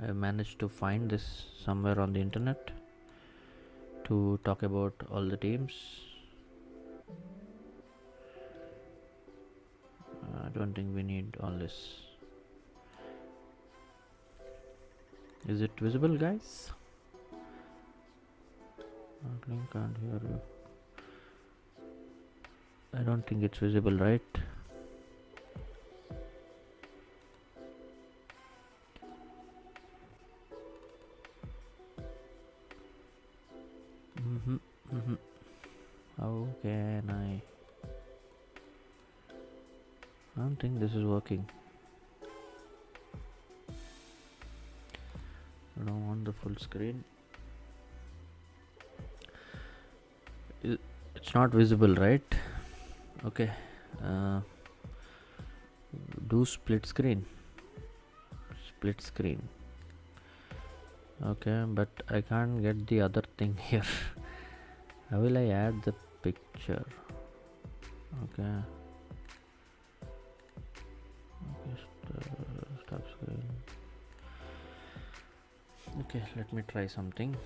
A: I managed to find this somewhere on the internet to talk about all the teams. I don't think we need all this. Is it visible, guys? I can't hear you. I don't think it's visible, right? How can I don't think this is working. I don't want the full screen. It's not visible, right? Okay. Do split screen. Okay, but I can't get the other thing here. How will I add the picture? Okay. Stop screen. Okay, let me try something.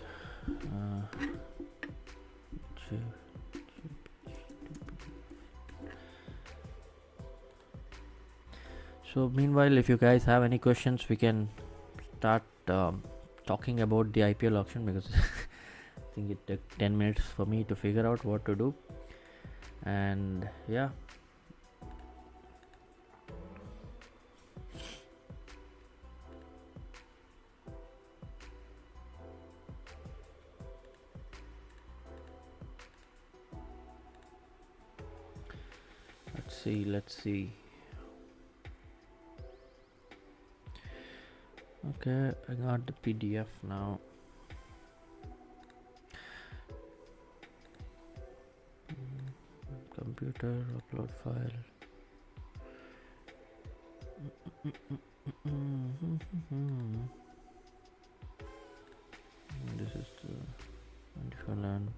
A: So meanwhile, if you guys have any questions, we can start talking about the IPL auction, because I think it took 10 minutes for me to figure out what to do. And yeah, let's see. Okay, I got the PDF now. Computer, upload file. This is the 24 land.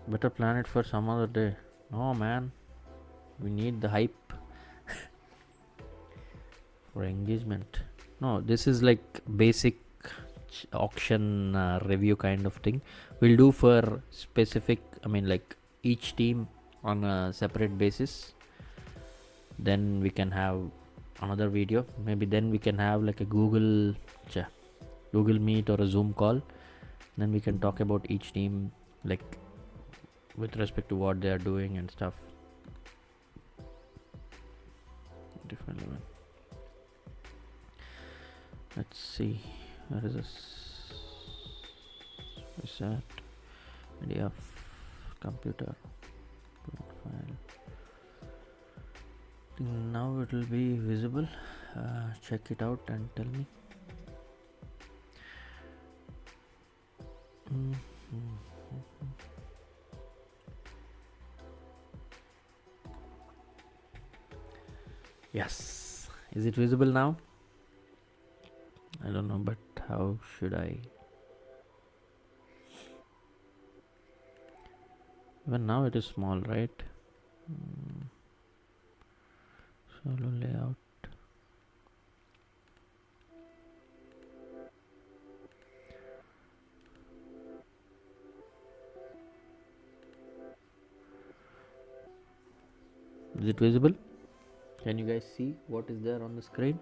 A: Better plan it for some other day. Oh man, we need the hype for engagement. No, this is like basic auction review kind of thing. We'll do for specific, I mean like each team on a separate basis. Then we can have another video. Maybe then we can have like a Google Meet or a Zoom call. Then we can talk about each team, like with respect to what they are doing and stuff. Different level. Let's see. Where is this? Is that idea of computer file? Now it will be visible. Check it out and tell me. Yes. Is it visible now? I don't know, but how should I? Even now it is small, right? Solo layout. Is it visible? Can you guys see what is there on the screen?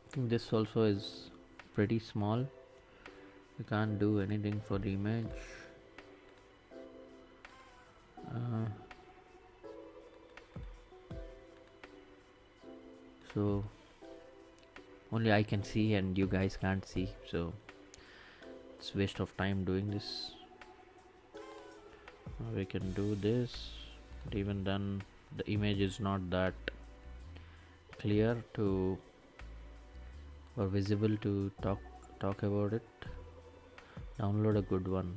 A: I think this also is pretty small. We can't do anything for the image. So only I can see and you guys can't see, so it's waste of time doing this. We can do this, but even then the image is not that clear to or visible to talk about it. Download a good one.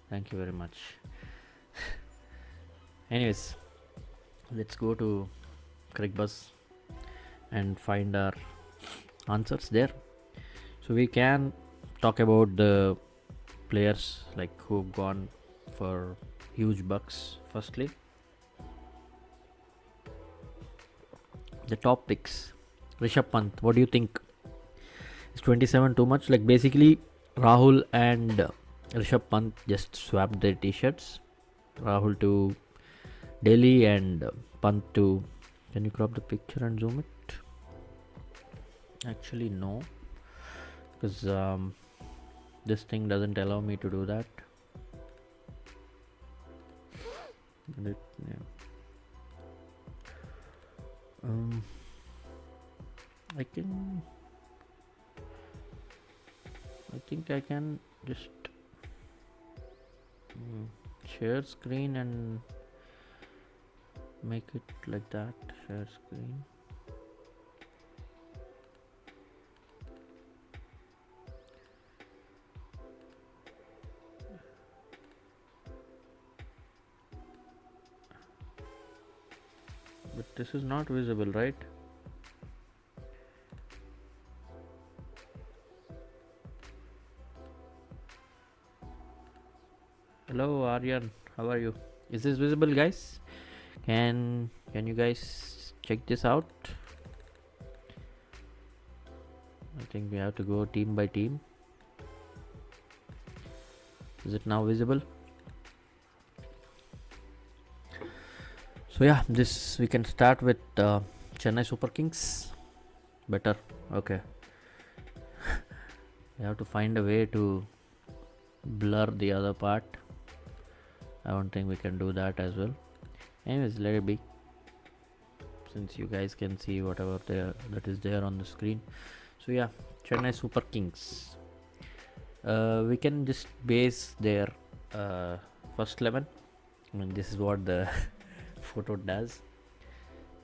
A: Thank you very much. Anyways, let's go to CricBuzz and find our answers there. So we can talk about the players like who've gone for huge bucks. Firstly, the top picks. Rishabh Pant, what do you think? Is 27 too much? Like basically Rahul and Rishabh Pant just swapped their t-shirts. Rahul to Delhi and Pant to... Can you crop the picture and zoom it? Actually no, because this thing doesn't allow me to do that. I think I can just share screen and make it like that. Share screen. But this is not visible, right? Hello Aryan, how are you? Is this visible, guys? Can you guys check this out? I think we have to go team by team. Is it now visible? So yeah, this we can start with Chennai Super Kings. Better, okay. We have to find a way to blur the other part. I don't think we can do that as well. Anyways, let it be, since you guys can see whatever that is there on the screen. So yeah, Chennai Super Kings. We can just base their first 11. I mean, this is what the photo does.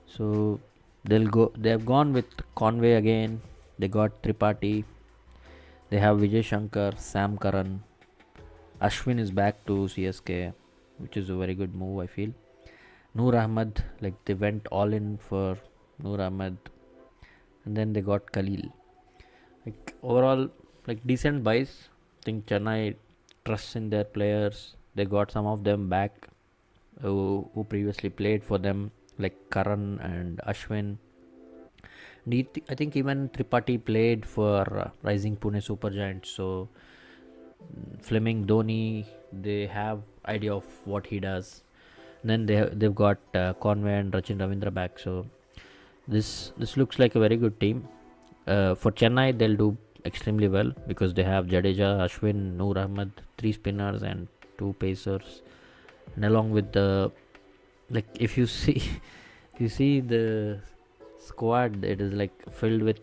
A: So they have gone with Conway again. They got Tripathi. They have Vijay Shankar, Sam Curran. Ashwin is back to CSK, which is a very good move, I feel. Noor Ahmed, like they went all in for Noor Ahmed, and then they got Khalil. Like overall, like decent buys. I think Chennai trusts in their players. They got some of them back who previously played for them, like Karan and Ashwin. I think even Tripathi played for Rising Pune Super Giants. So Fleming, Dhoni, they have idea of what he does. Then they've got Conway and Rachin Ravindra back. So this looks like a very good team. For Chennai, they'll do extremely well because they have Jadeja, Ashwin, Noor Ahmed, 3 spinners and 2 pacers. And along with the, like, if you see the squad, it is like filled with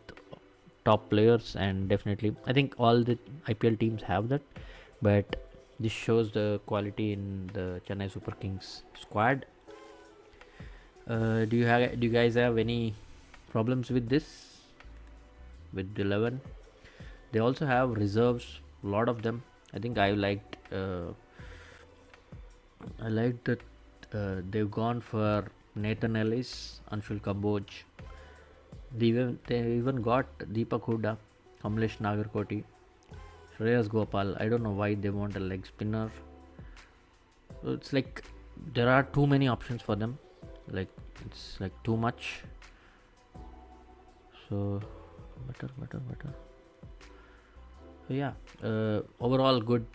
A: top players, and definitely I think all the IPL teams have that, but this shows the quality in the Chennai Super Kings squad. Do you guys have any problems with this, with the 11? They also have reserves, a lot of them. I think I liked that they've gone for Nathan Ellis, Anshul Kamboj. They even got Deepak Hooda, Kamlesh Nagarkoti, Shreyas Gopal. I don't know why they want a leg spinner. So it's like there are too many options for them. Like it's like too much. So better. So yeah, overall good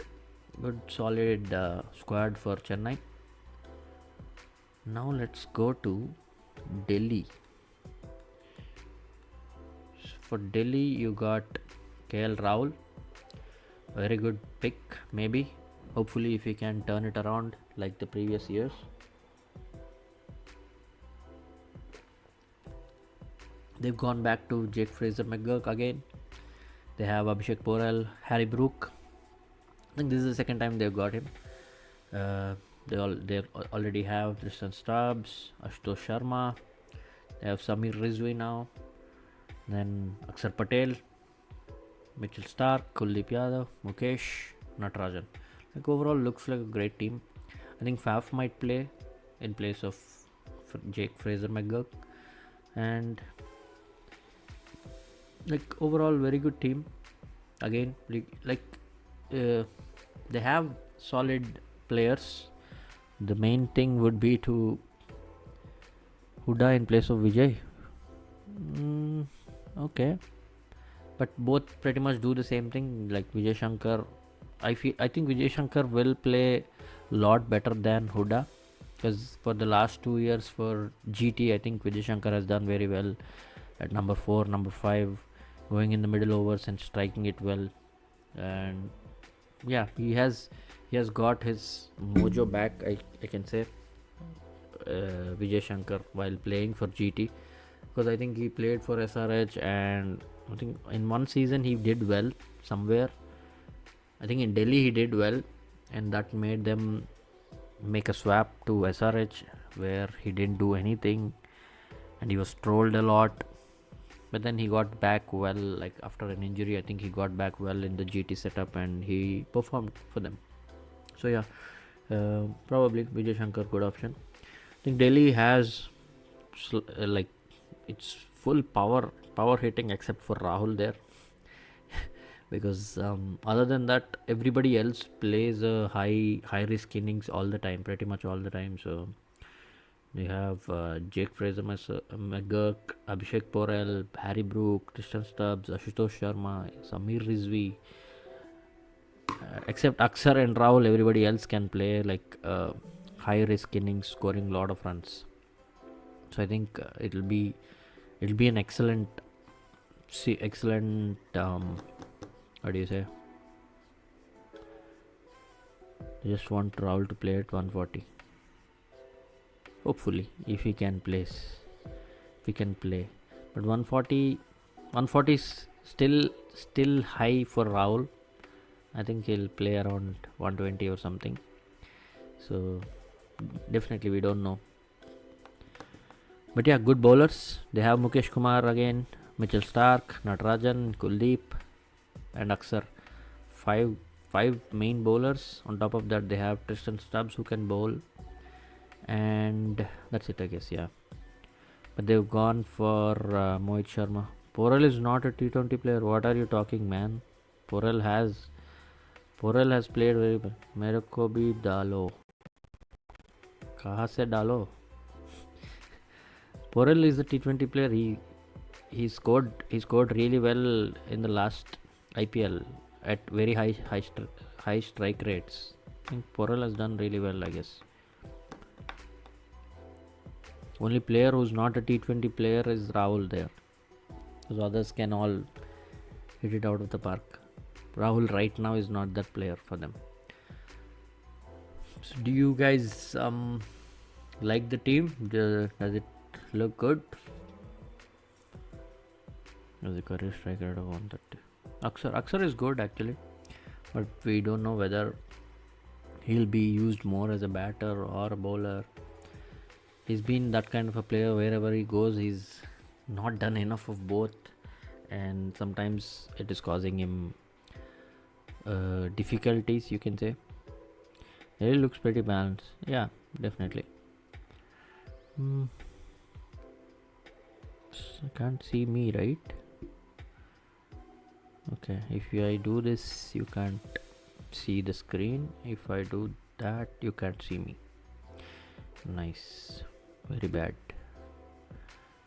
A: solid squad for Chennai. Now let's go to Delhi. For Delhi, you got KL Rahul. Very good pick, maybe. Hopefully, if he can turn it around like the previous years. They've gone back to Jake Fraser McGurk again. They have Abhishek Porel, Harry Brook. I think this is the second time they've got him. They already have Tristan Stubbs, Ashutosh Sharma. They have Samir Rizvi now. Then Akshar Patel, Mitchell Stark, Kuldeep Yadav, Mukesh, Natarajan. Like overall, looks like a great team. I think Faf might play in place of Jake Fraser McGurk, and like overall very good team. Again, they have solid players. The main thing would be to Huda in place of Vijay. Okay, but both pretty much do the same thing. Like Vijay Shankar, I think Vijay Shankar will play a lot better than Huda, because for the last 2 years for GT, I think Vijay Shankar has done very well at number 4, number 5, going in the middle overs and striking it well. And yeah, he has got his mojo back, I can say, Vijay Shankar, while playing for GT, because I think he played for SRH, and I think in one season he did well somewhere. I think in Delhi he did well, and that made them make a swap to SRH, where he didn't do anything and he was trolled a lot. But then he got back well, like after an injury. I think he got back well in the GT setup and he performed for them. So yeah, probably Vijay Shankar, good option. I think Delhi has like it's full power hitting except for Rahul there. Because other than that, everybody else plays a high risk innings all the time, pretty much all the time. So we have Jake Fraser McGurk, Abhishek Porel, Harry Brook, Tristan Stubbs, Ashutosh Sharma, Samir Rizvi. Except Akshar and Rahul, everybody else can play like high risk innings, scoring a lot of runs. So I think it'll be an excellent what do you say? I just want Rahul to play at 140. Hopefully, if he can play. But 140 is still high for Rahul. I think he'll play around 120 or something. So definitely we don't know. But yeah, good bowlers. They have Mukesh Kumar again, Mitchell Stark, Natarajan, Kuldeep, and Akshar. Five main bowlers. On top of that, they have Tristan Stubbs who can bowl, and that's it, I guess. Yeah, but they've gone for Mohit Sharma. Porel is not a T20 player. What are you talking, man? Porel has played very well. मेरे को भी डालो. कहाँ से डालो? Porel is a T20 player. He scored really well in the last IPL at very high strike rates. I think Porel has done really well, I guess. Only player who's not a T20 player is Rahul there. Those others can all hit it out of the park. Rahul right now is not that player for them. So do you guys like the team? Does it look good? As a career striker at 130. Akshar is good actually, but we don't know whether he'll be used more as a batter or a bowler. He's been that kind of a player. Wherever he goes, he's not done enough of both, and sometimes it is causing him difficulties, you can say. He looks pretty balanced. Yeah, definitely. I can't see me, right? Okay, if I do this, you can't see the screen. If I do that, you can't see me. Nice. Very bad.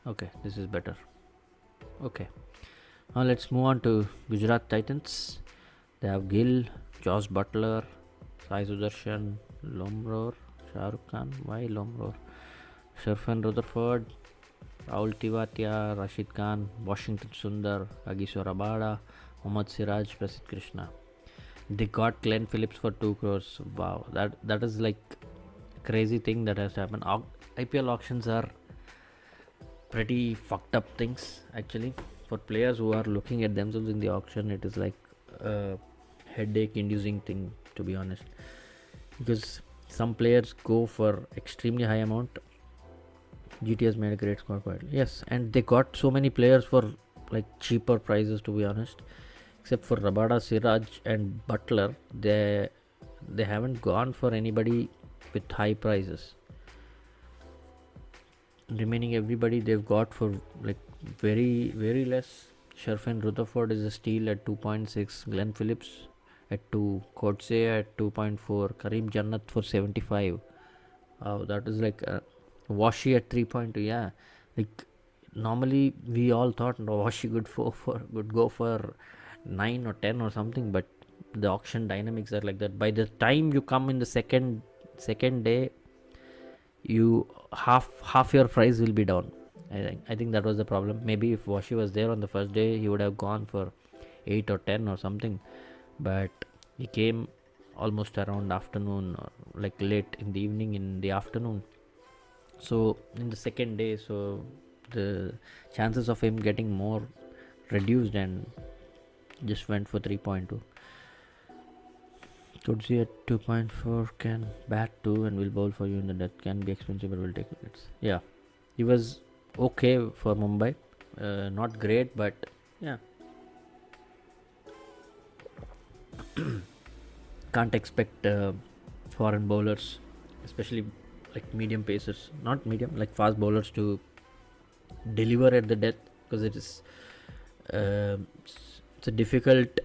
A: Okay, this is better. Okay, now let's move on to Gujarat Titans. They have Gill, Josh Butler, Sai Sudarshan, Lomror, Shahrukh Khan. Why Lomror? Sharfan Rutherford, Rahul Tivatia, Rashid Khan, Washington Sundar, Agiswar Abada, Mohammad Siraj, Prasidh Krishna. They got Glenn Phillips for 2 crores. Wow, that is like a crazy thing that has happened. IPL auctions are pretty fucked up things actually. For players who are looking at themselves in the auction, it is like a headache inducing thing, to be honest, because some players go for extremely high amount. GT has made a great score quietly, yes, and they got so many players for like cheaper prices, to be honest, except for Rabada, Siraj and Butler. They haven't gone for anybody with high prices. Remaining everybody they've got for like very less. Sherfin Rutherford is a steal at 2.6, Glenn Phillips at 2, Coetzee at 2.4, Kareem Jannat for 75. That is like Washi at 3.2. Yeah, like normally we all thought Washi would go for 9 or 10 or something, but the auction dynamics are like that. By the time you come in the second day, you half your price will be down. I think that was the problem. Maybe if Washi was there on the first day, he would have gone for 8 or 10 or something, but he came almost around afternoon or like late in the evening, in the afternoon. So in the second day, so the chances of him getting more reduced and just went for 3.2. Coetzee at 2.4 can bat too and will bowl for you in the death. Can be expensive but will take wickets. Yeah, he was okay for Mumbai. Not great, but yeah. Can't expect foreign bowlers, especially like medium pacers, not medium, like fast bowlers, to deliver at the death, because it's a difficult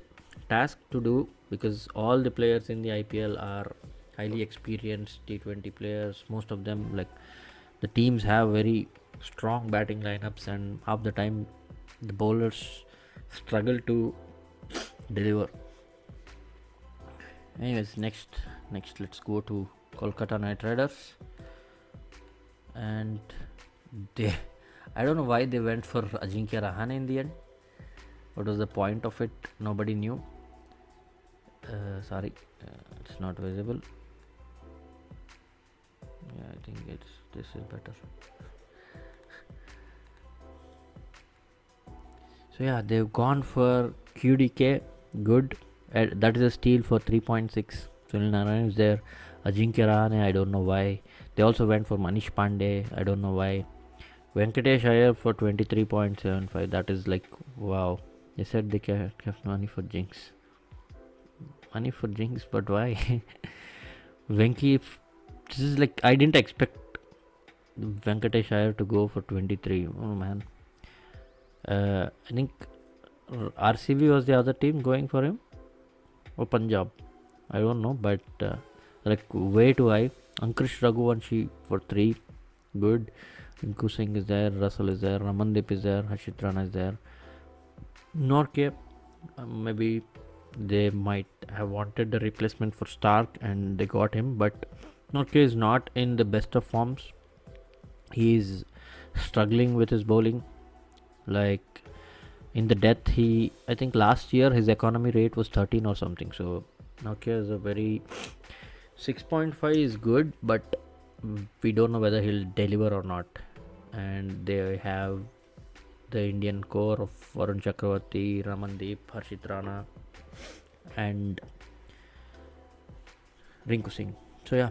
A: task to do, because all the players in the IPL are highly experienced T20 players. Most of them, like the teams have very strong batting lineups, and half the time the bowlers struggle to deliver. Anyways, next let's go to Kolkata Knight Riders, and I don't know why they went for Ajinkya Rahane in the end. What was the point of it? Nobody knew. Sorry, it's not visible. Yeah, I think this is better. So yeah, they've gone for QDK. Good. That is a steal for 3.6. Sunil Narayan is there. Ajinkya Rahane, I don't know why. They also went for Manish Pandey. I don't know why. Venkatesh Iyer for 23.75. That is like, wow. They said they kept money for Jinx. Money for Jinx, but why? Venki, this is like, I didn't expect Venkatesh Iyer to go for 23. Oh man. I think RCB was the other team going for him, or Punjab, I don't know, but like way too high. Ankush Raghuvanshi for 3, good. Rinku Singh is there, Russell is there, Ramandeep is there, Harshit Rana is there. Norke, maybe they might have wanted the replacement for Stark and they got him, but Norke is not in the best of forms. He is struggling with his bowling. Like in the death, I think last year his economy rate was 13 or something. So Nokia is a very 6.5 is good, but we don't know whether he'll deliver or not. And they have the Indian core of Varun Chakravarti, Ramandeep, Harshit Rana, and Rinku Singh. So yeah,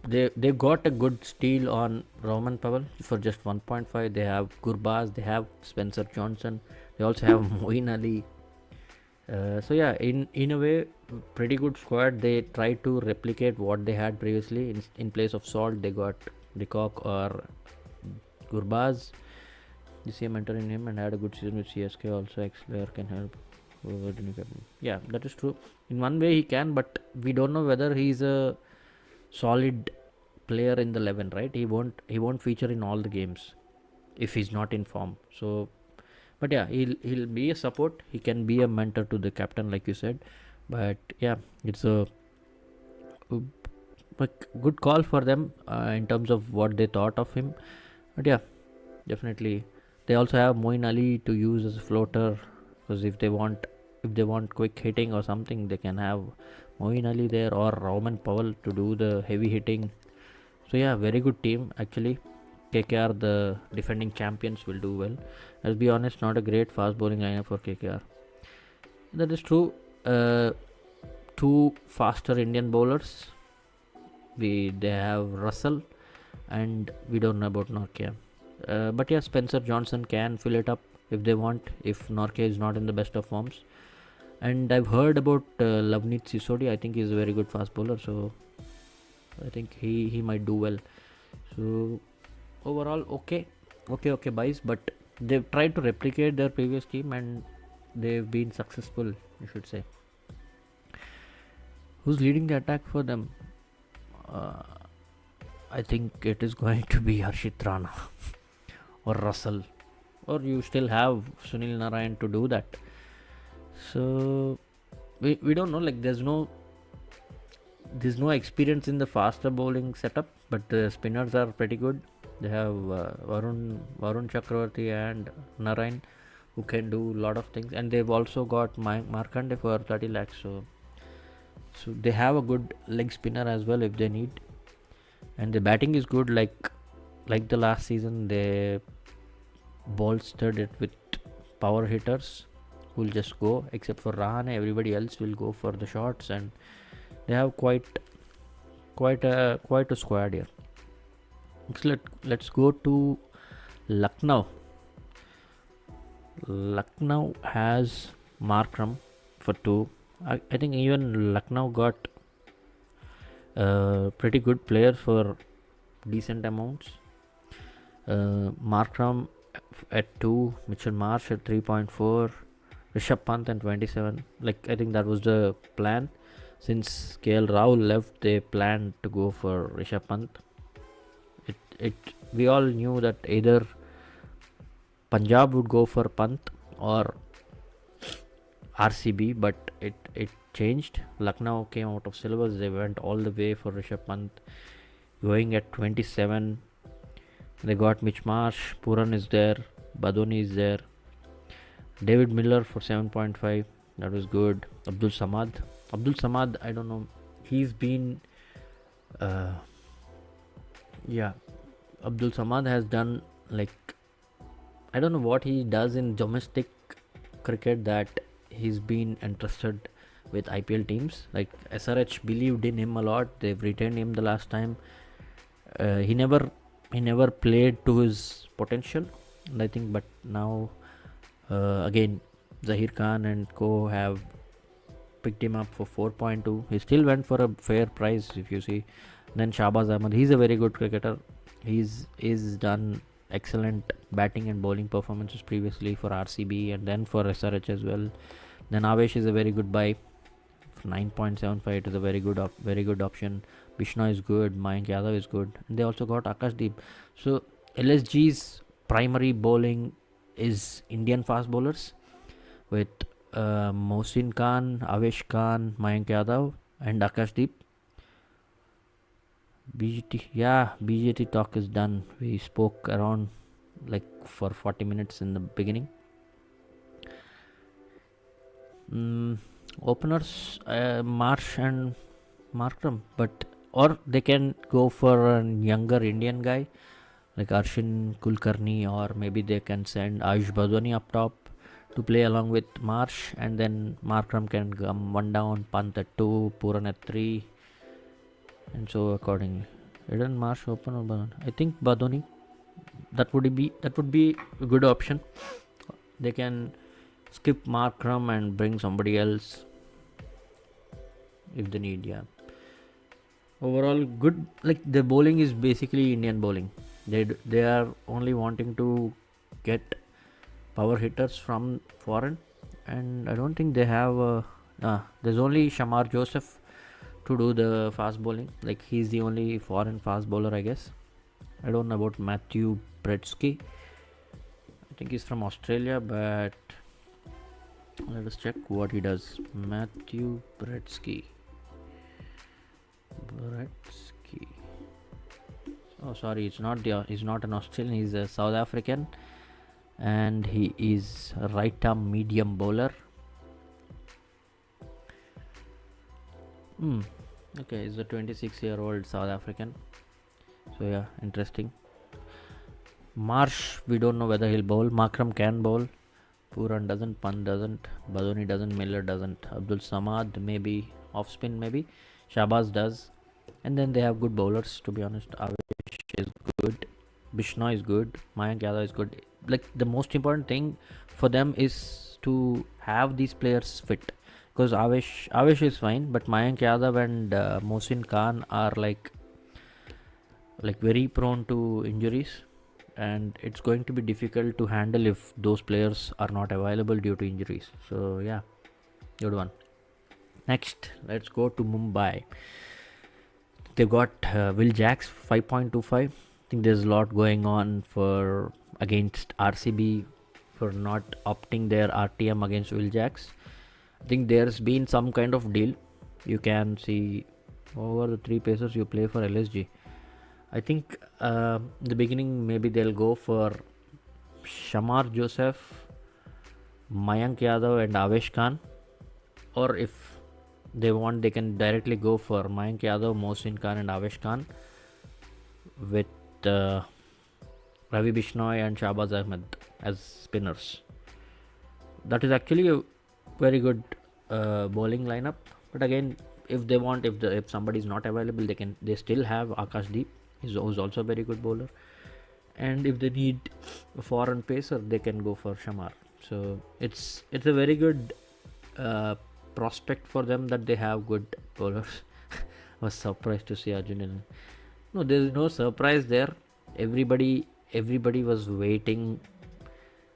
A: they got a good steal on Roman Powell for just 1.5. They have Gurbaz, they have Spencer Johnson, they also have Moeen Ali. So yeah, in a way, pretty good squad. They tried to replicate what they had previously. In place of Salt, they got Leacock or Gurbaz. You see a mentor in him and had a good season with CSK. Also, ex-player can help. Yeah, that is true. In one way, he can, but we don't know whether he's a solid player in the 11, right? He won't feature in all the games if he's not in form. So, but yeah, he'll be a support. He can be a mentor to the captain, like you said. But yeah, it's a good call for them in terms of what they thought of him. But yeah, definitely they also have Moeen Ali to use as a floater, because if they want quick hitting or something, they can have Moeen Ali there or Roman Powell to do the heavy hitting. So yeah, very good team actually. KKR, the defending champions, will do well. I'll be honest, not a great fast bowling lineup for KKR. That is true. Two faster Indian bowlers. They have Russell, and we don't know about Nortje. But yeah, Spencer Johnson can fill it up if they want, if Nortje is not in the best of forms. And I've heard about Lavneet Sisodi. I think he's a very good fast bowler, so I think he might do well. So overall, okay boys, but they've tried to replicate their previous team and they've been successful, you should say. Who's leading the attack for them? I think it is going to be Harshit Rana or Russell, or you still have Sunil Narayan to do that. So we don't know, like there's no experience in the faster bowling setup, but the spinners are pretty good. They have Varun Chakravarti and Narayan, who can do a lot of things, and they've also got Markande for 30 lakhs. So they have a good leg spinner as well if they need, and the batting is good. Like the last season, they bolstered it with power hitters who'll just go. Except for Rahane, everybody else will go for the shots, and they have quite a squad here. So let's go to Lucknow. Lucknow has Markram for 2. I think even Lucknow got pretty good players for decent amounts. Markram at 2, Mitchell Marsh at 3.4, Rishabh Pant at 27. Like I think that was the plan. Since KL Rahul left, they planned to go for Rishabh Pant. We all knew that either Punjab would go for Pant or RCB, but it changed. Lucknow came out of syllabus. They went all the way for Rishabh Pant, going at 27. They got Mitch Marsh, Puran is there, Badoni is there, David Miller for 7.5. That was good. Abdul Samad, I don't know. He's been Abdul Samad has done, like, I don't know what he does in domestic cricket, that he's been entrusted with IPL teams. Like SRH believed in him a lot. They've retained him the last time. He never played to his potential, and I think, but now again Zahir Khan and co have picked him up for 4.2. He still went for a fair price, if you see. Then Shahbaz Ahmed, he's a very good cricketer. He's done excellent batting and bowling performances previously for RCB and then for SRH as well. Then Avesh is a very good buy. 9.75 is a very good option. Bishnoy is good. Mayank Yadav is good. And they also got Akashdeep. So LSG's primary bowling is Indian fast bowlers with Mohsin Khan, Avesh Khan, Mayank Yadav and Akashdeep. BJT talk is done. We spoke around like for 40 minutes in the beginning. Openers, Marsh and Markram, or they can go for a younger Indian guy like Arshin Kulkarni, or maybe they can send Ayush Badwani up top to play along with Marsh, and then Markram can come 1 down, Pant at 2, Puran at 3, and so accordingly. Didn't Marsh open or Badoni? I think Badoni. That would be a good option. They can skip Markram and bring somebody else if they need. Yeah. Overall, good. Like the bowling is basically Indian bowling. They are only wanting to get power hitters from foreign, and I don't think they have. There's only Shamar Joseph to do the fast bowling. Like he's the only foreign fast bowler, I guess. I don't know about Matthew Bretsky. I think he's from Australia, but let us check what he does. Matthew Bretsky. Oh, sorry, he's not an Australian. He's a South African, and he is a right-arm medium bowler. Okay, he's a 26-year-old South African. So yeah, interesting. Marsh, we don't know whether he'll bowl. Makram can bowl. Puran doesn't. Pant doesn't. Badoni doesn't. Miller doesn't. Abdul Samad maybe off spin maybe. Shabazz does. And then they have good bowlers, to be honest. Avesh is good. Bishnoi is good. Mayank Yadav is good. Like, the most important thing for them is to have these players fit. Because Avesh is fine, but Mayank Yadav and Mohsin Khan are like very prone to injuries, and it's going to be difficult to handle if those players are not available due to injuries. So yeah, good one. Next, let's go to Mumbai. They've got Will Jacks 5.25. I think there's a lot going on for against RCB for not opting their RTM against Will Jacks. I think there's been some kind of deal. You can see over the 3 pacers you play for LSG. I think in the beginning maybe they'll go for Shamar Joseph, Mayank Yadav and Avesh Khan. Or if they want, they can directly go for Mayank Yadav, Mohsin Khan and Avesh Khan with Ravi Bishnoi and Shahbaz Ahmed as spinners. That is actually a very good bowling lineup. But again, if they want, if somebody is not available, they still have Akashdeep, who's also a very good bowler. And if they need a foreign pacer, they can go for Shamar. So it's a very good prospect for them that they have good bowlers. I was surprised to see Arjun. No, there's no surprise there. Everybody was waiting.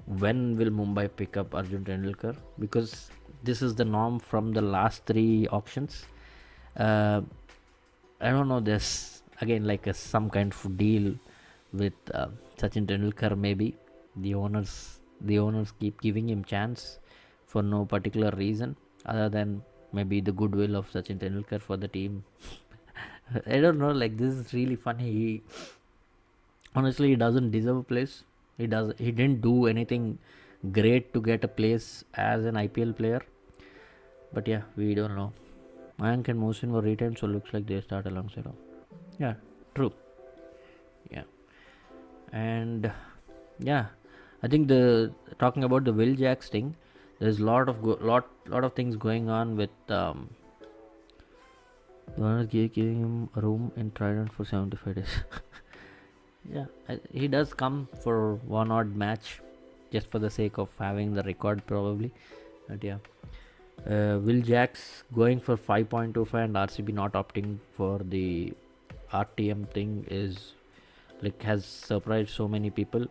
A: When will Mumbai pick up Arjun Tendulkar? Because this is the norm from the last 3 auctions. I don't know. There's again like some kind of deal with Sachin Tendulkar. Maybe the owners keep giving him chance for no particular reason other than maybe the goodwill of Sachin Tendulkar for the team. I don't know. Like, this is really funny. Honestly, he doesn't deserve a place. He didn't do anything great to get a place as an IPL player. But yeah, we don't know. Mayank and Mohsin were retained, so looks like they start alongside him. Yeah, true. Yeah, and yeah, I think talking about the Will Jacks thing, there's a lot of things going on with the owner giving him a room in Trident for 75 days. Yeah, he does come for one odd match just for the sake of having the record probably. But yeah, Will Jacks going for 5.25 and RCB not opting for the RTM thing is like has surprised so many people.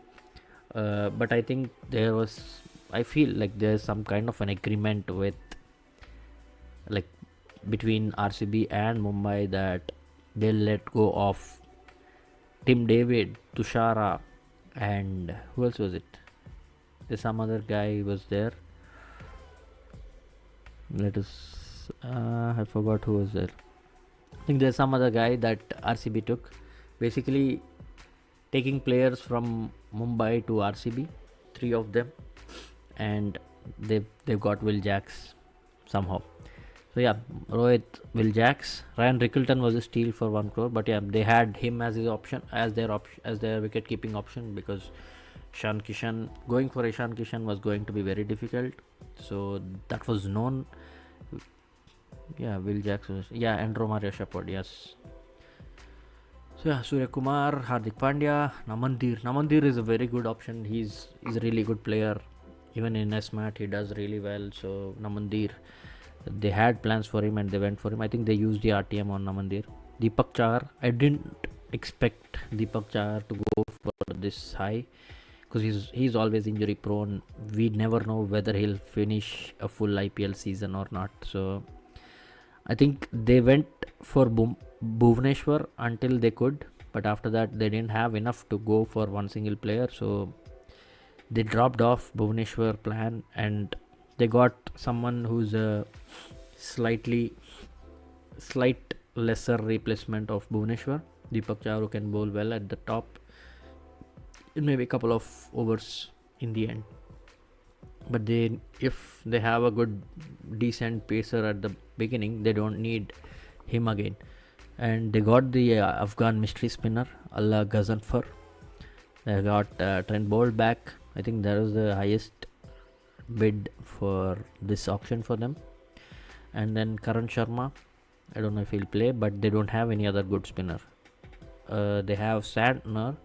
A: But I think I feel like there's some kind of an agreement with like between RCB and Mumbai that they'll let go of Tim David, Tushara, and who else was it? There's some other guy was there. I forgot who was there. I think there's some other guy that RCB took. Basically, taking players from Mumbai to RCB, 3 of them, and they've got Will Jacks somehow. So yeah, Rohit, Will Jacks, Ryan Rickleton was a steal for 1 crore, but yeah, they had him as his option, as their wicket keeping option, because Ishan Kishan was going to be very difficult. So that was known. Yeah, Will Jacks was, and Romario Shepherd, yes. So yeah, Surya Kumar, Hardik Pandya, Namandir is a very good option. He's a really good player. Even in SMAT, he does really well. So Namandir, they had plans for him and they went for him. I think they used the RTM on Namandir. Deepak Chahar, I didn't expect Deepak Chahar to go for this high because he's always injury prone. We never know whether he'll finish a full IPL season or not. So I think they went for Bhuvaneshwar until they could, but after that they didn't have enough to go for one single player, so they dropped off Bhuvaneshwar plan and they got someone who's a slight lesser replacement of Bhuvaneshwar, Deepak Chahar, who can bowl well at the top in maybe a couple of overs in the end. But if they have a good decent pacer at the beginning, they don't need him again. And they got the Afghan mystery spinner Allah Ghazanfar. They got Trent Bolt back. I think that was the highest bid for this auction for them. And then Karan Sharma, I don't know if he'll play, but they don't have any other good spinner. They have Santner,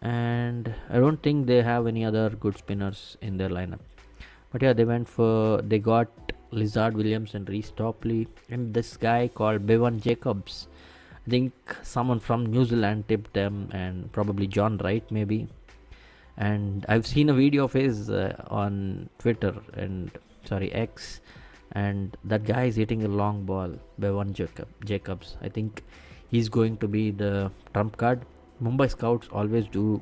A: and I don't think they have any other good spinners in their lineup. But yeah, they got Lizard Williams and Reece Topley, and this guy called Bevan Jacobs. I think someone from New Zealand tipped them, and probably John Wright maybe. And I've seen a video of his on Twitter and X, and that guy is hitting a long ball. Bevan Jacobs. I think he's going to be the trump card. Mumbai scouts always do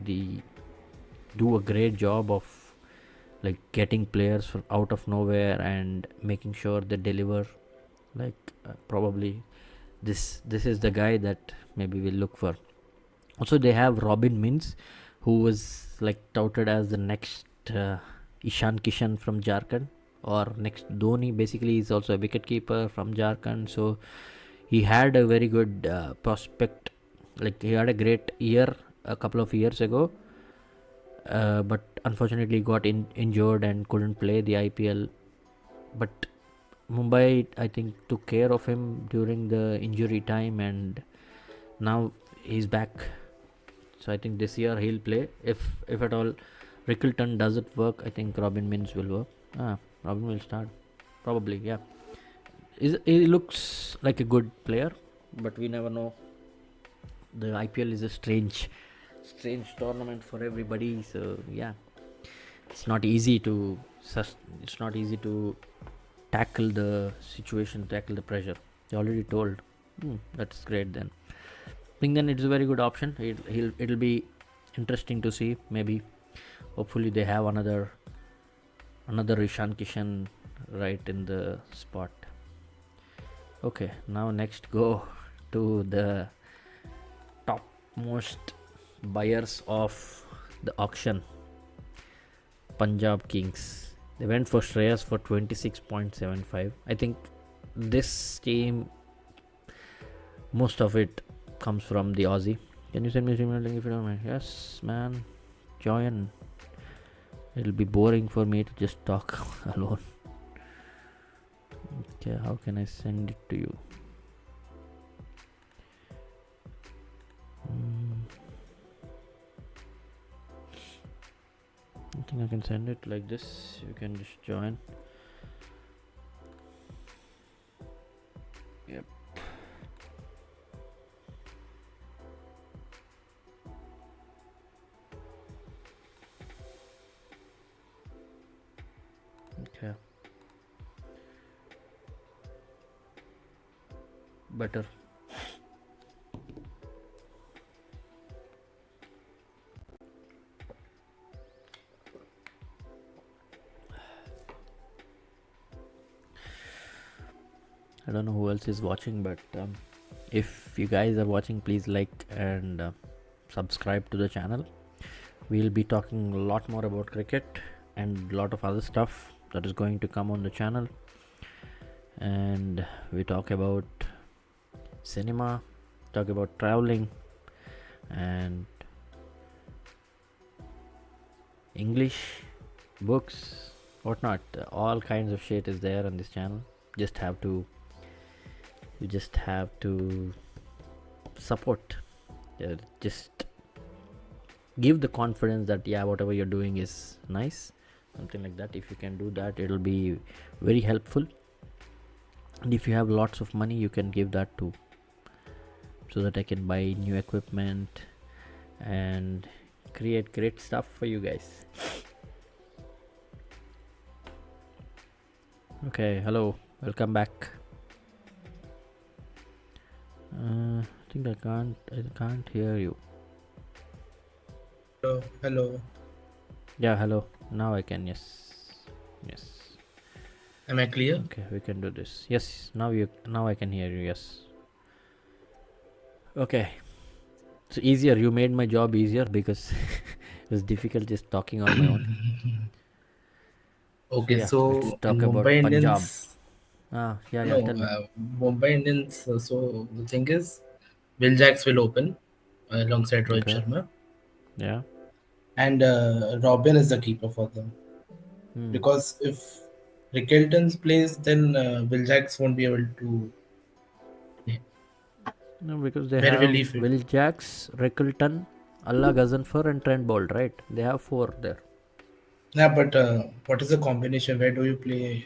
A: a great job of like getting players from out of nowhere and making sure they deliver. Like probably this is the guy that maybe we'll look for. Also, they have Robin Mins, who was like touted as the next Ishan Kishan from Jharkhand, or next Dhoni. Basically, he's also a wicketkeeper from Jharkhand, so he had a very good prospect. Like he had a great year a couple of years ago, but unfortunately got injured and couldn't play the IPL. But Mumbai, I think, took care of him during the injury time, and now he's back. So I think this year he'll play. If at all Rickleton doesn't work, I think Robin Mins will work. Robin will start. Probably, yeah. He looks like a good player, but we never know. The IPL is a strange tournament for everybody. So yeah, it's not easy to tackle the situation, tackle the pressure. They already told. That's great then. I think then it's a very good option. It'll be interesting to see. Maybe, hopefully, they have another Ishan Kishan right in the spot. Okay, now next go to the topmost buyers of the auction. Punjab Kings. They went for Shreyas for 26.75. I think this team, most of it comes from the Aussie. Can you send me a email link if you don't mind? Yes, man. Join. It'll be boring for me to just talk alone. Okay, how can I send it to you? I think I can send it like this. You can just join. Yep. Okay. Better. I don't know who else is watching, but if you guys are watching, please like and subscribe to the channel. We'll be talking a lot more about cricket and a lot of other stuff that is going to come on the channel. And we talk about cinema, talk about traveling, and English, books, whatnot. All kinds of shit is there on this channel. You just have to support. Just give the confidence that whatever you're doing is nice, something like that. If you can do that, it'll be very helpful. And if you have lots of money, you can give that too, so that I can buy new equipment and create great stuff for you guys. Okay, hello, welcome back. I think I can't hear you.
B: Hello.
A: Yeah, hello. Now I can. Yes.
B: Am I clear?
A: Okay, we can do this. Yes. Now I can hear you. Yes. Okay. It's easier. You made my job easier because it was difficult just talking on my own.
B: Okay,
A: so let's talk
B: in
A: about
B: Mumbai
A: Punjab.
B: Indians.
A: Tell me.
B: Mumbai Indians. So the thing is, Will Jacks will open alongside Rohit
A: Okay.
B: Sharma.
A: Yeah.
B: and Robin is the keeper for them.
A: Hmm.
B: Because if Rickelton plays, then Will Jacks won't be able to play.
A: No, because they
B: Where will
A: have
B: he fit?
A: Will Jacks, Rickleton, Allah Gazanfar, and Trent Bolt, right? They have four there.
B: Yeah, but what is the combination? Where do you play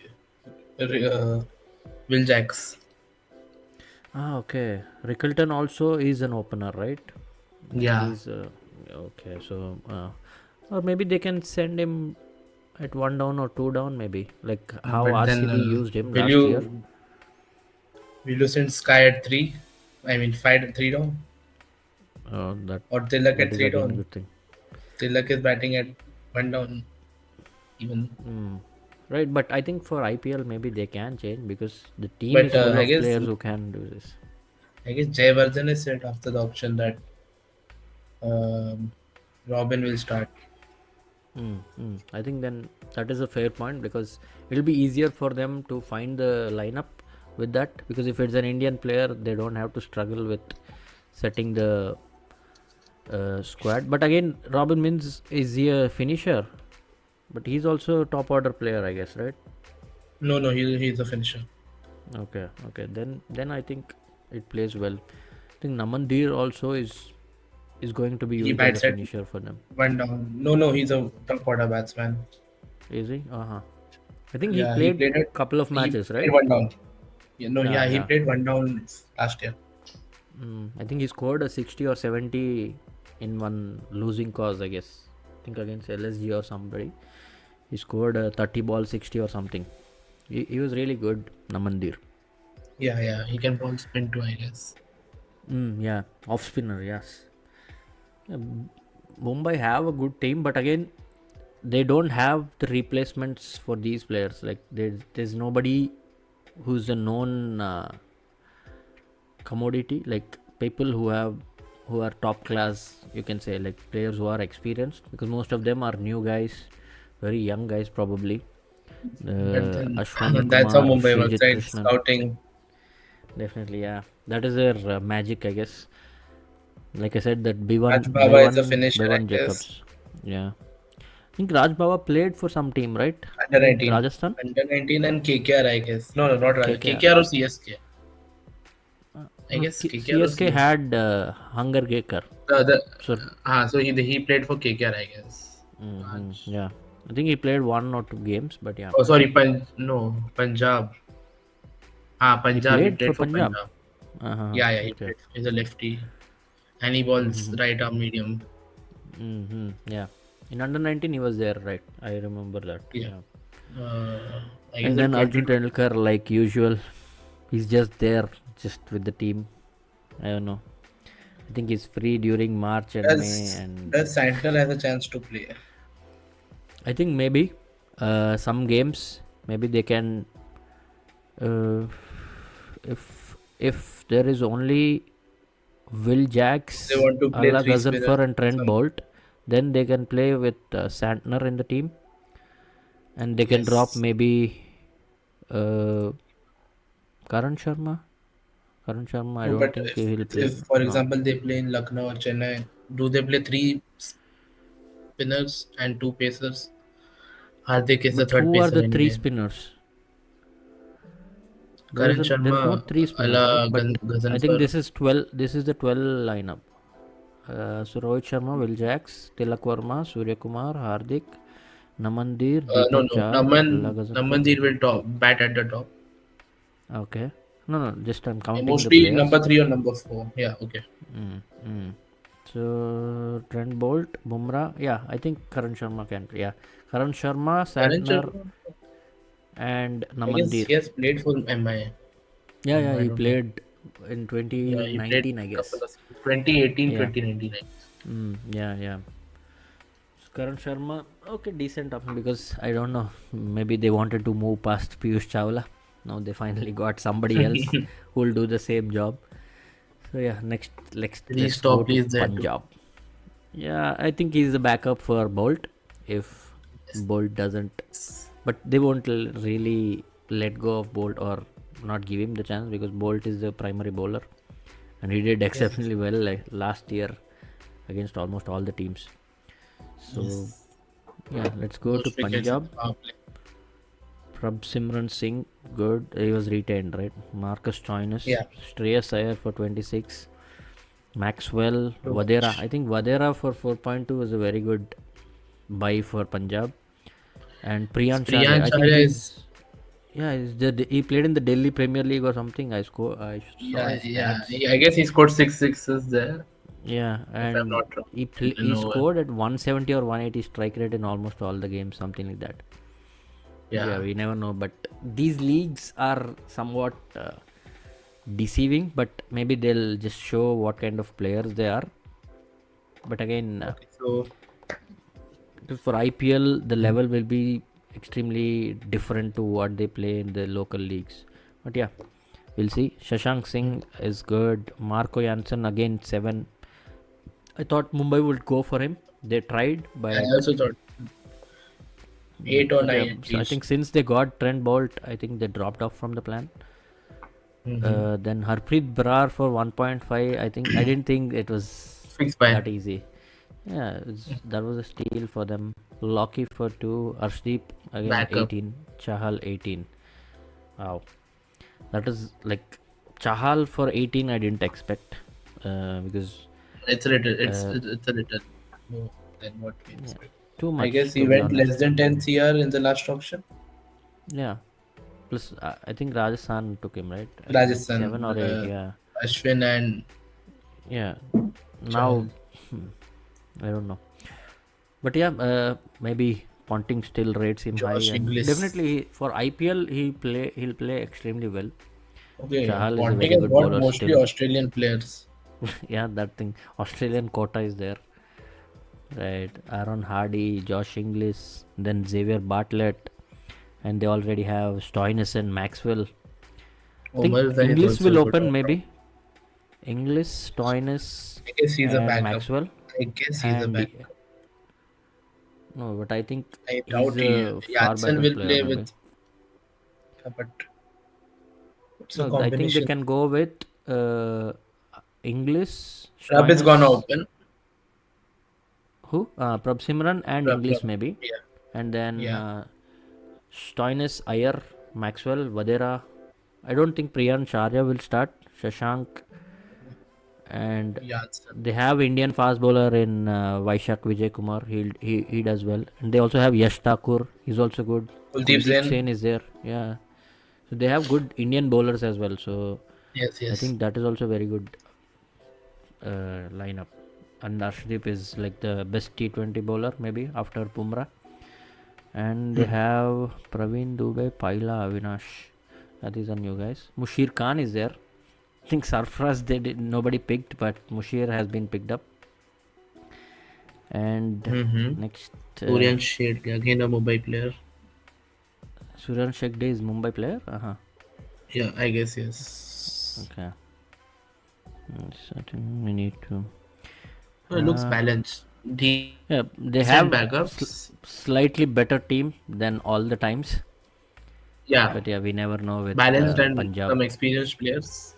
B: uh, Will Jacks?
A: Ah, okay. Rickleton also is an opener, right? I think
B: Yeah,
A: he's okay. So, or maybe they can send him at one down or two down, maybe like how
B: but then
A: RCB used him
B: will
A: last year.
B: you send Sky at three? I mean, five three down,
A: That
B: or Tilak
A: that
B: at
A: is
B: three
A: again a
B: down.
A: good thing.
B: Tilak is batting at one down even.
A: Right, but I think for IPL maybe they can change because the team
B: But
A: is full
B: I
A: of
B: guess
A: players who can do this.
B: Jayavardhan has said after the auction that um, Robin will start.
A: I think then that is a fair point because it'll be easier for them to find the lineup with that, because if it's an Indian player, they don't have to struggle with setting the squad. But again, Robin Mins, is he a finisher? But he's also a top order player, I guess, right?
B: No, he's a finisher.
A: Okay. Then I think it plays well. I think Namandir also is going to be
B: He
A: used as a
B: bats at
A: finisher for them.
B: one down. No, he's a top order batsman.
A: Is he? I think he
B: Yeah, he
A: played
B: played it.
A: couple of
B: He
A: matches,
B: played
A: right?
B: one down. He
A: Yeah.
B: played one down last year.
A: I think he scored a 60 or 70 in one losing cause, I guess. I think against LSG or somebody. He scored a 30 ball 60 or something. He was really good, Namandir.
B: Yeah, he can ball spin too, I guess.
A: Yeah, off spinner, yes. Yeah, Mumbai have a good team, but again, they don't have the replacements for these players. Like there's nobody who's a known commodity. Like people who are top class, you can say, like players who are experienced, because most of them are new guys, very young guys probably.
B: But then
A: Ashwani
B: that's how
A: Kumar,
B: Mumbai works,
A: Srijit
B: right?
A: Krishnan,
B: Scouting.
A: definitely, yeah. That is their magic, I guess. Like I said, that
B: Raj
A: B1,
B: Baba is a
A: B1,
B: finisher, I
A: B1
B: guess.
A: Jacobs. Yeah. I think Raj Baba played for some team, right?
B: Under
A: With
B: 19.
A: Rajasthan?
B: Under 19 and KKR, I guess. No, not Raj.
A: KKR.
B: KKR or CSK. I
A: No,
B: guess KKR or
A: CSK
B: CSK.
A: had Hunger Gaker.
B: The
A: So,
B: so he played for KKR, I guess. Raj.
A: yeah. I think he played one or two games, but yeah.
B: Oh, sorry, Punjab.
A: He
B: Punjab. He
A: played for
B: played for
A: Punjab.
B: Punjab.
A: Uh-huh.
B: Yeah, he
A: Okay.
B: played. He's a lefty, and he balls right arm medium.
A: Yeah. In under 19, he was there, right? I remember that.
B: Yeah.
A: Yeah.
B: I guess
A: And
B: the
A: then
B: 20.
A: Arjun Tendulkar, like usual, he's just there, just with the team. I don't know. I think he's free during March and May, and
B: Does Santner has a chance to play?
A: I think maybe some games maybe they can. Uh, if there is only Will
B: They
A: Jacks,
B: want to play
A: Allah
B: three spinners.
A: Gazanfar, and Trent
B: Some
A: Bolt, then they can play with Santner in the team, and they can drop
B: yes.
A: maybe uh, Karan Sharma. Karan Sharma, I
B: No,
A: don't
B: but
A: think he will play.
B: if for
A: No.
B: example they play in Lucknow or Chennai, do they play three spinners and two pacers? Hardik is the
A: But
B: third
A: who are
B: pacer
A: the three
B: anyway.
A: spinners?
B: Karan
A: There's no
B: Sharma,
A: three spinners, right?
B: Ala
A: But I think
B: Gazanfar.
A: this is 12. This is the 12 lineup. So Rohit Sharma, Will Jacks, Tilak Verma, Surya Kumar, Hardik, Namandir,
B: No,
A: Deepak
B: no.
A: Char, Allah Gazanfar.
B: Namandir will top bat at the top.
A: Okay. No. Just I'm counting the
B: Mostly
A: players.
B: number three or number four. Yeah, okay.
A: Mm, mm. So Trent Bolt, Bumrah. Yeah, I think Karan Sharma can play. Yeah, Karan Sharma,
B: Karan
A: Santner,
B: Sharma,
A: and
B: I guess
A: Namandir.
B: he has played for MI.
A: Yeah.
B: I
A: He
B: don't know.
A: played in
B: Yeah, he played
A: 2019, I
B: couple
A: guess.
B: of 2018,
A: Yeah.
B: 2019.
A: Yeah. Karan Sharma, okay, decent option because I don't know. Maybe they wanted to move past Piyush Chawla. Now they finally got somebody else who will do the same job. So yeah, next
B: Please
A: let's go
B: stop,
A: to
B: please there too.
A: Punjab. Yeah, I think he's the backup for Bolt if
B: Yes.
A: Bolt doesn't. But they won't really let go of Bolt or not give him the chance because Bolt is the primary bowler and he did
B: Yes.
A: exceptionally well like last year against almost all the teams. So
B: Yes.
A: yeah, let's go to
B: Most wickets in
A: Punjab.
B: the power play.
A: Prab Simran Singh, good. He was retained, right? Marcus Stoinis,
B: Yeah,
A: Shreyas Iyer for 26. Maxwell,
B: too
A: Vadera. I
B: much.
A: think Vadera for 4.2 was a very good buy for Punjab. And Priyan Charya,
B: Priyan
A: I think
B: Chahya is,
A: he played in the Delhi Premier League or something. I saw
B: yeah,
A: his
B: yeah.
A: stats.
B: I guess he scored six sixes there,
A: Yeah,
B: if I'm
A: and
B: not wrong, in an
A: he
B: over.
A: scored at 170 or 180 strike rate in almost all the games, something like that. But yeah,
B: Yeah.
A: we never know. But these leagues are somewhat deceiving. But maybe they'll just show what kind of players they are. But again,
B: Okay, so
A: for IPL, the level will be extremely different to what they play in the local leagues. But yeah, we'll see. Shashank Singh is good. Marco Janssen again 7. I thought Mumbai would go for him. They tried,
B: I
A: but
B: also thought 8 or 9
A: yeah,
B: at
A: so I think
B: least.
A: since they got Trent Bolt, I think they dropped off from the plan.
B: Mm-hmm.
A: Then Harpreet Brar for 1.5. I didn't think it was
B: Fixed by
A: that easy. Yeah, that was a steal for them. Locky for 2. Arshdeep again
B: backup.
A: 18. Chahal 18. Wow, that is like Chahal for 18. I didn't expect because uh,
B: It's a little more than what we
A: yeah,
B: expect.
A: too
B: I
A: much
B: guess he
A: to be
B: went
A: honest.
B: less than 10 CR in the last auction.
A: Yeah, plus I think Rajasthan took him, right? I think 7
B: Rajasthan,
A: or 8. Yeah,
B: Ashwin and
A: yeah. Now
B: Chahal.
A: I don't know, but yeah, maybe Ponting still rates him high,
B: Josh
A: and
B: Inglis.
A: definitely for IPL he'll play extremely well.
B: Okay,
A: Chahal is a
B: Ponting
A: very
B: has
A: good
B: got
A: bowler
B: mostly
A: still.
B: Australian players.
A: Yeah, that thing. Australian quota is there, right? Aaron Hardy, Josh Inglis, then Xavier Bartlett, and they already have Stoinis and Maxwell. I think
B: Omar Zain is
A: Inglis
B: also
A: will
B: a good
A: open
B: all-round.
A: maybe. Inglis, Stoinis,
B: I guess he's a
A: and
B: backup.
A: Maxwell,
B: I guess he's a
A: and
B: backup.
A: no, but I think
B: I
A: he's
B: doubt
A: a far
B: Janssen
A: better
B: will
A: player
B: play
A: maybe.
B: with, but it's a
A: No, I think they
B: combination.
A: can go with Inglis,
B: Prab is gonna
A: Stoinis,
B: open.
A: who? Prab Simran and
B: Prab,
A: Inglis maybe,
B: yeah,
A: and then
B: yeah,
A: Stoinis, Iyer, Maxwell, Vadera. I don't think Priyan Charya will start. Shashank, and
B: Janssen.
A: they have Indian fast bowler in Vaishak Vijay Kumar. He does well, and they also have Yash Thakur. He's also good.
B: Kuldeep
A: Kuldeep
B: Sen.
A: Sen is there. Yeah, so they have good Indian bowlers as well. So
B: Yes,
A: I
B: yes.
A: think that is also very good lineup. And Arshdeep is like the best T20 bowler maybe after Bumrah. And they have Praveen Dubey, Paila, Avinash. These are new guys. Mushir Khan is there. I think Sarfraz nobody picked, but Mushir has been picked up. And
B: Mm-hmm.
A: next,
B: Suryan Shade, again a Mumbai player.
A: Suryan Shegde is Mumbai player. Uh-huh.
B: Yeah, I guess yes.
A: Okay. I think we need to.
B: So it looks balanced.
A: Yeah,
B: Decent
A: they have
B: backups.
A: slightly better team than all the times.
B: Yeah,
A: But yeah, we never know with
B: balanced and
A: Punjab.
B: some experienced players.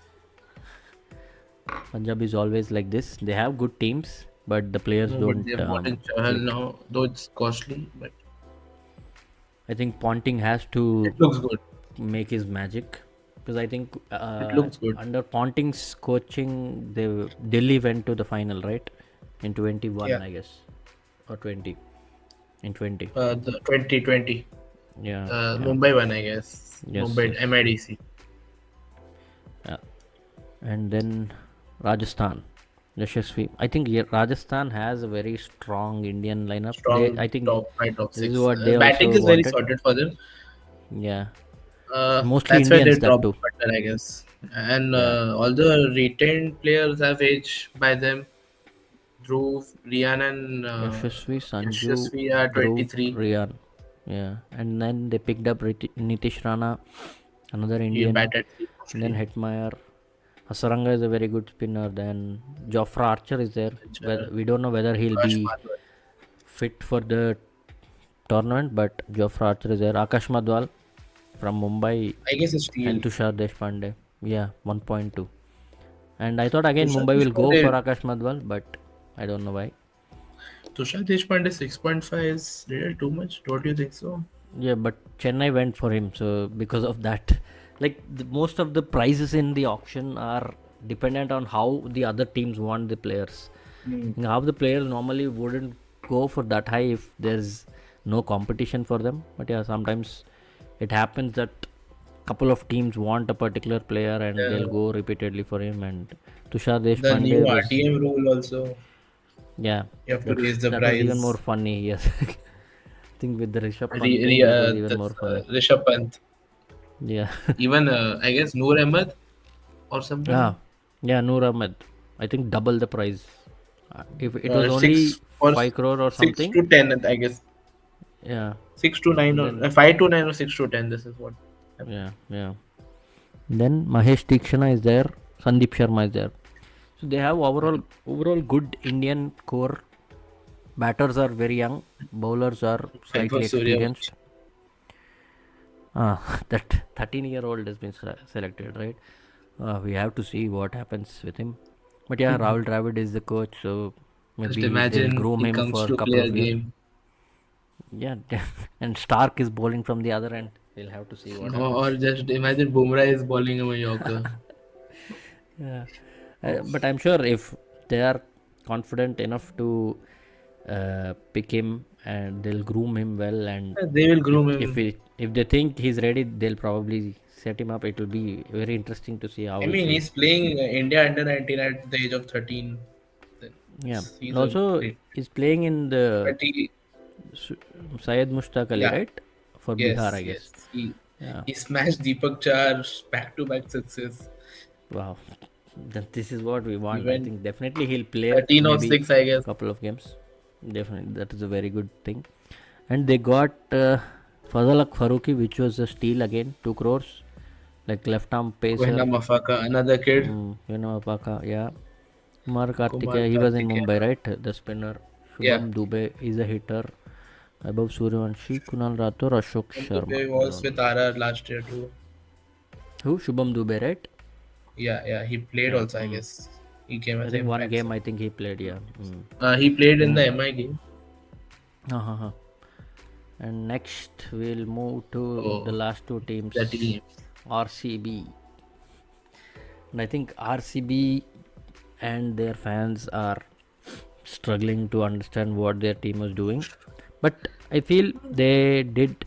A: Punjab is always like this. They have good teams, but the players
B: No, but
A: don't
B: they're bought in Chahal
A: click.
B: now, though it's costly, but
A: I think Ponting has to
B: it looks good.
A: make his magic because I think
B: It looks good.
A: under Ponting's coaching, Delhi went to the final, right? In 21,
B: Yeah,
A: I guess, or 20. In 20.
B: the 2020
A: Yeah, yeah.
B: Mumbai one, I guess.
A: Yes,
B: Mumbai
A: yes.
B: MIDC.
A: Yeah. And then Rajasthan. Yashasvi. I think Rajasthan has a very strong Indian lineup.
B: Strong
A: I think
B: top five, top
A: this is
B: six.
A: what they
B: Batting
A: also
B: is very
A: wanted.
B: sorted for them.
A: Yeah. Mostly
B: That's why they
A: Indians, that
B: dropped
A: too.
B: better, I guess. And
A: Yeah.
B: all the retained players have aged by them. Dhruv, Rian, and
A: Yashasvi, Sanju,
B: Yashasvi are
A: Dhruv,
B: 23.
A: Riyan. Yeah. And then they picked up Nitish Rana, another
B: He
A: Indian.
B: batted
A: And then
B: mostly.
A: Hetmeyer. Hasaranga is a very good spinner. Then Jofra Archer is there.
B: Which,
A: But we don't know whether he'll
B: Akash
A: be
B: Marwal.
A: fit for the tournament. But Jofra Archer is there. Akash Madwal from Mumbai
B: I guess it's
A: and
B: Steel.
A: Tushar Deshpande. Yeah, 1.2. And I thought again
B: Tushar
A: Mumbai will go for
B: Deshpande,
A: Akash Madwal, but I don't know why.
B: Tushar Deshpande 6.5 is little too much. Don't you think so?
A: Yeah, but Chennai went for him, so because of that, like most of the prices in the auction are dependent on how the other teams want the players.
B: Hmm.
A: How the players normally wouldn't go for that high if there's no competition for them. But yeah, sometimes it happens that couple of teams want a particular player and they'll
B: The,
A: go repeatedly for him. And Tushar
B: the new
A: Deshpande was,
B: RTM rule also,
A: yeah,
B: you have to
A: that
B: raise the
A: that was even more
B: price.
A: funny. Yes, I think with the Rishabh Pant thing, it was even more
B: That's
A: funny.
B: Rishabh Pant.
A: Yeah.
B: Even I guess Noor Ahmed or
A: Ah,
B: someone.
A: yeah, Noor Ahmed. I think double the price. If it was only
B: Six or
A: 5 crore or
B: six
A: something,
B: to ten, I guess.
A: yeah.
B: 6 to 9
A: And
B: or
A: then,
B: 5 to 9 or 6 to 10. This is what happened.
A: yeah, yeah. Then Mahesh Tikshana is there, Sandeep Sharma is there. So they have overall good Indian core. Batters are very young, bowlers are slightly
B: Vaibhav
A: experienced.
B: Suryavanshi.
A: That 13-year-old has been selected, right? We have to see what happens with him. But yeah, Rahul Dravid is the coach, so
B: Just
A: maybe they'll
B: imagine
A: groom
B: he
A: him
B: comes
A: for a
B: to play
A: couple
B: a
A: of years.
B: game.
A: Yeah, and Stark is bowling from the other end. We'll have to see what happens.
B: Or just imagine Bumrah is bowling a Yorker.
A: Yeah, but I'm sure if they are confident enough to pick him and they'll groom him well, and
B: They will
A: if
B: groom
A: if
B: him.
A: he, if they think he's ready, they'll probably set him up. It will be very interesting to see how
B: I
A: he
B: mean,
A: plays.
B: he's playing India under 19 at the age of 13.
A: Yeah, and
B: He's a
A: also
B: great.
A: he's playing in the
B: But he,
A: Su- Syed Mushtaq Ali,
B: yeah,
A: right? For Bihar,
B: yes,
A: I guess.
B: yes. He
A: Yeah.
B: he smashed Deepak Char back to back sixes.
A: Wow. Then this is what we
B: He
A: want. I
B: went
A: think definitely he'll play
B: 13 or
A: maybe
B: 6, I guess.
A: couple of games. Definitely, that is a very good thing. And they got Fazalak Faruqi, which was a steal again, 2 crores, like left arm
B: Kohina
A: pacer.
B: Mafaka, another kid.
A: Apaka, yeah. Kumar
B: Kumar
A: Kartikeya, he was in
B: Karthikeyan.
A: Mumbai, right? The spinner.
B: Yeah.
A: Shubham Dubey is a hitter. Above Suryavanshi, Kunal Rathore, Ashok Sharma.
B: Dubey
A: No,
B: was
A: no.
B: with RR last year too.
A: Who? Shubham Dubey, right?
B: Yeah, yeah. He played
A: Yeah.
B: also, I guess. He came
A: I
B: as
A: think one
B: impact.
A: game I think he played, yeah.
B: He played in the
A: Mm.
B: MI game.
A: Uh-huh. And next we'll move to the
B: Oh,
A: last two teams,
B: the team.
A: RCB. And I think RCB and their fans are struggling to understand what their team was doing. But I feel they did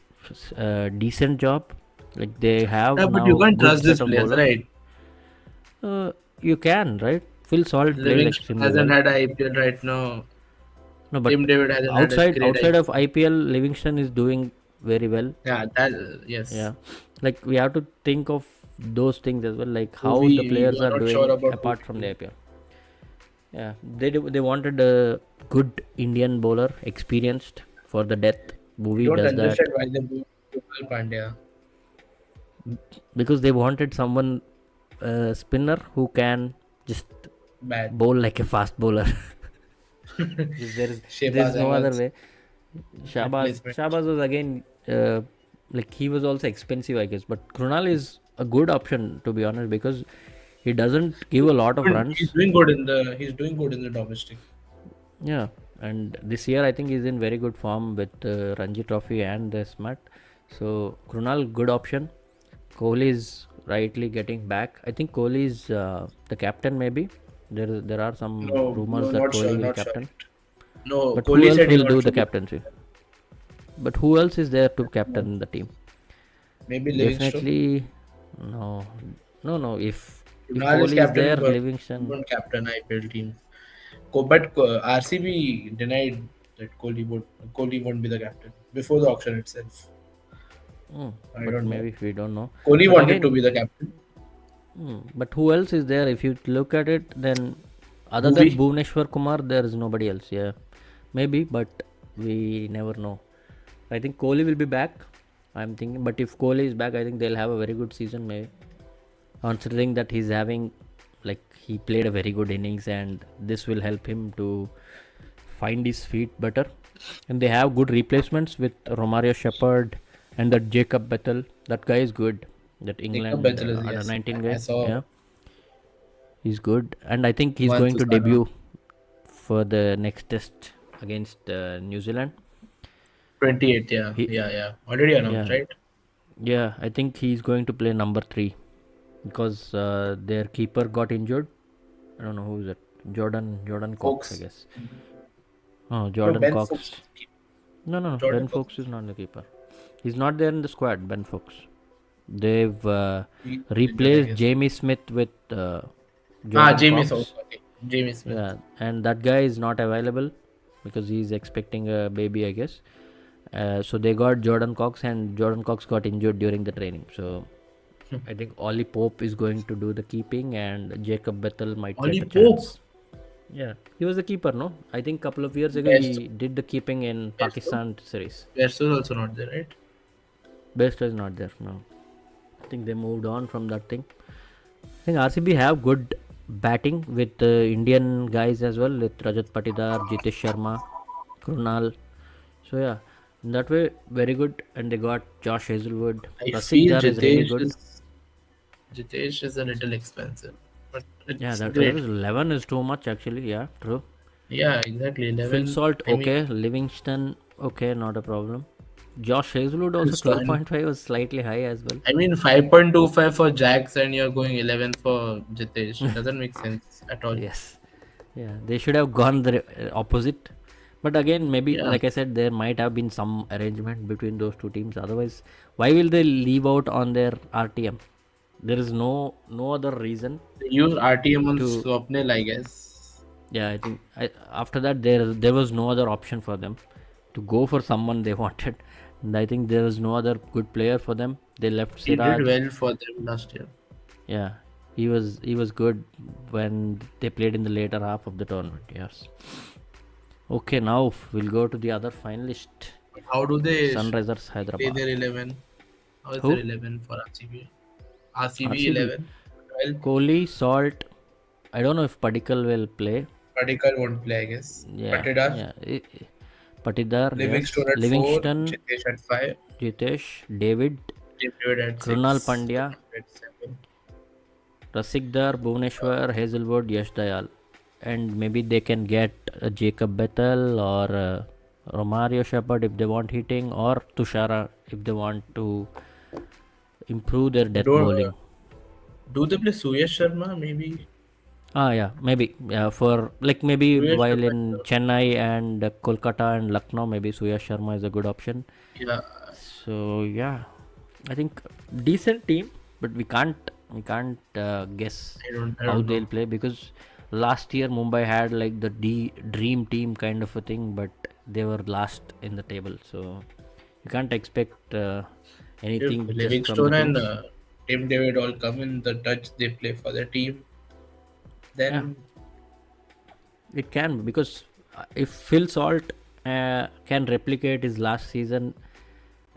A: a decent job. Like they have
B: Yeah, but you
A: now
B: can't
A: good
B: trust these
A: set of
B: players,
A: bowlers.
B: right?
A: You can, right? Phil Salt played
B: Livingston
A: extremely
B: hasn't
A: well.
B: had IPL right now.
A: No, but
B: Tim David hasn't had a
A: outside
B: great
A: outside of
B: IPL.
A: IPL, Livingston is doing very well.
B: Yeah, that yes.
A: Yeah, like we have to think of those things as well, like
B: So
A: how the
B: we
A: players
B: were
A: are
B: not sure
A: doing
B: about
A: apart from the IPL. Yeah, they wanted a good Indian bowler, experienced for the death.
B: I
A: Bhuvi
B: don't
A: does that
B: understand why they moved Krunal Pandya.
A: because they wanted someone spinner who can just
B: Bad.
A: bowl like a fast bowler. Because there is
B: Shehbaz
A: no other
B: Ahmed
A: way. Shahbaz
B: replacement.
A: Shahbaz was again like he was also expensive, I guess. But Krunal is a good option to be honest because he doesn't give a lot of
B: He's
A: runs.
B: doing good in the domestic.
A: Yeah, and this year I think he's in very good form with Ranji Trophy and the Smart. So Krunal good option. Kohli is rightly getting back. I think Kohli is the captain maybe. There are some
B: No,
A: rumors
B: no,
A: that
B: not sure,
A: Kohli will
B: not sure.
A: captain.
B: No,
A: But who
B: Kohli
A: else
B: said he
A: will do
B: wants
A: the
B: to be
A: captaincy? But who else is there to captain the team?
B: maybe Livingston.
A: Definitely, no, no. If
B: Krunal is
A: Kohli is
B: captain,
A: there,
B: but he
A: Livingston.
B: won't captain IPL team. But RCB denied that Kohli won't be the captain before the auction itself. I
A: But
B: don't know.
A: maybe we don't know.
B: Kohli
A: But
B: wanted to
A: again,
B: be the captain.
A: but who else is there? If you look at it, then other than
B: Bhuvi.
A: Bhuvneshwar Kumar, there is nobody else. Yeah, maybe, but we never know. I think Kohli will be back. I'm thinking, but if Kohli is back, I think they'll have a very good season. Maybe considering that he's having, like, he played a very good innings, and this will help him to find his feet better. And they have good replacements with Romario Shepherd and that Jacob Bethel. That guy is good. That
B: Jacob
A: England
B: Bethel is
A: under
B: yes.
A: 19
B: I
A: guy.
B: saw
A: Yeah, he's good. And I think he's
B: Juan
A: going to
B: Susana.
A: debut for the next test. against New Zealand.
B: 28th, yeah,
A: He,
B: yeah, yeah. Already announced,
A: yeah,
B: right?
A: yeah. I think he's going to play number 3 because their keeper got injured. I don't know who is it. Jordan Cox, I
B: Folks.
A: guess. Oh,
B: No,
A: Jordan
B: Ben
A: Cox.
B: Folks.
A: No. Ben
B: Jordan Folks.
A: Fox is not the keeper. He's not there in the squad. Ben Fox. They've
B: He's injured, I
A: replaced
B: guess.
A: Jamie Smith with Jordan
B: Jamie Smith.
A: Cox.
B: Okay. Jamie Smith.
A: Yeah, and that guy is not available because he's expecting a baby, I guess. So they got Jordan Cox, and Jordan Cox got injured during the training. So I think Ollie Pope is going to do the keeping, and Jacob Bethel might get
B: Ollie
A: a
B: Pope.
A: chance. Yeah, he was the keeper, no? I think a couple of years ago
B: Best.
A: he did the keeping in
B: Best.
A: Pakistan series.
B: Best was also not there, right?
A: Best is not there, no. I think they moved on from that thing. I think RCB have good batting with Indian guys as well, with Rajat Patidar, Jitesh Sharma, Krunal. So yeah, in that way, very good. And they got Josh Hazelwood.
B: I
A: Rasik
B: feel
A: Dar is really good.
B: Jitesh is a little expensive, but
A: Yeah,
B: it's
A: that
B: great.
A: is 11 is too much actually. Yeah, true.
B: Yeah, exactly.
A: Phil
B: 11.
A: Salt,
B: I mean,
A: okay. Livingston, okay, not a problem. Josh Hazelwood also
B: Son.
A: 12.5 was slightly high as well.
B: I mean, 5.25 for Jax and you're going 11 for Jitesh. It doesn't make sense at all.
A: Yes. Yeah, they should have gone the opposite. But again, maybe
B: Yeah,
A: like I said, there might have been some arrangement between those two teams. Otherwise, why will they leave out on their RTM? There is no other reason
B: they use RTM on
A: to.
B: Swapnil, I guess.
A: Yeah, I think after that there was no other option for them to go for someone they wanted. And I think there was no other good player for them. They left
B: He did
A: Siraj.
B: well for them last year.
A: Yeah, he was good when they played in the later half of the tournament. Yes. Okay, now we'll go to the other finalist,
B: But how do they
A: Sunrisers
B: play
A: Hyderabad.
B: their 11? How is their
A: Who?
B: 11 for RCB? RCB
A: RCB.
B: 11. Well,
A: Kohli, Salt. I don't know if Padikkal will play.
B: Padikkal won't play, I guess.
A: Yeah,
B: Patidar,
A: yeah. Patidar, yes.
B: Livingstone at 4,
A: Livingston,
B: Jitesh at 5,
A: Jitesh, David,
B: Tim David at
A: Krunal
B: 6,
A: Pandya,
B: at 7.
A: Rasikdar, Bhuvneshwar, Hazelwood, Yash Dayal. And maybe they can get Jacob Bethel or Romario Shepard if they want hitting, or Tushara if they want to improve their death
B: Do,
A: bowling.
B: do they play Suyash Sharma? Maybe.
A: Yeah, maybe. Yeah, for like maybe
B: Suyash
A: while
B: Sharma.
A: in Chennai and Kolkata and Lucknow, maybe Suya Sharma is a good option.
B: Yeah,
A: So yeah, I think decent team, but we can't guess
B: I
A: how
B: don't
A: they'll
B: know.
A: play because last year Mumbai had like the dream team kind of a thing, but they were last in the table, so you can't expect
B: If
A: anything just from the
B: Livingstone and
A: teams.
B: Tim David all come in the touch they play for their team,
A: Yeah,
B: then
A: it can because if Phil Salt can replicate his last season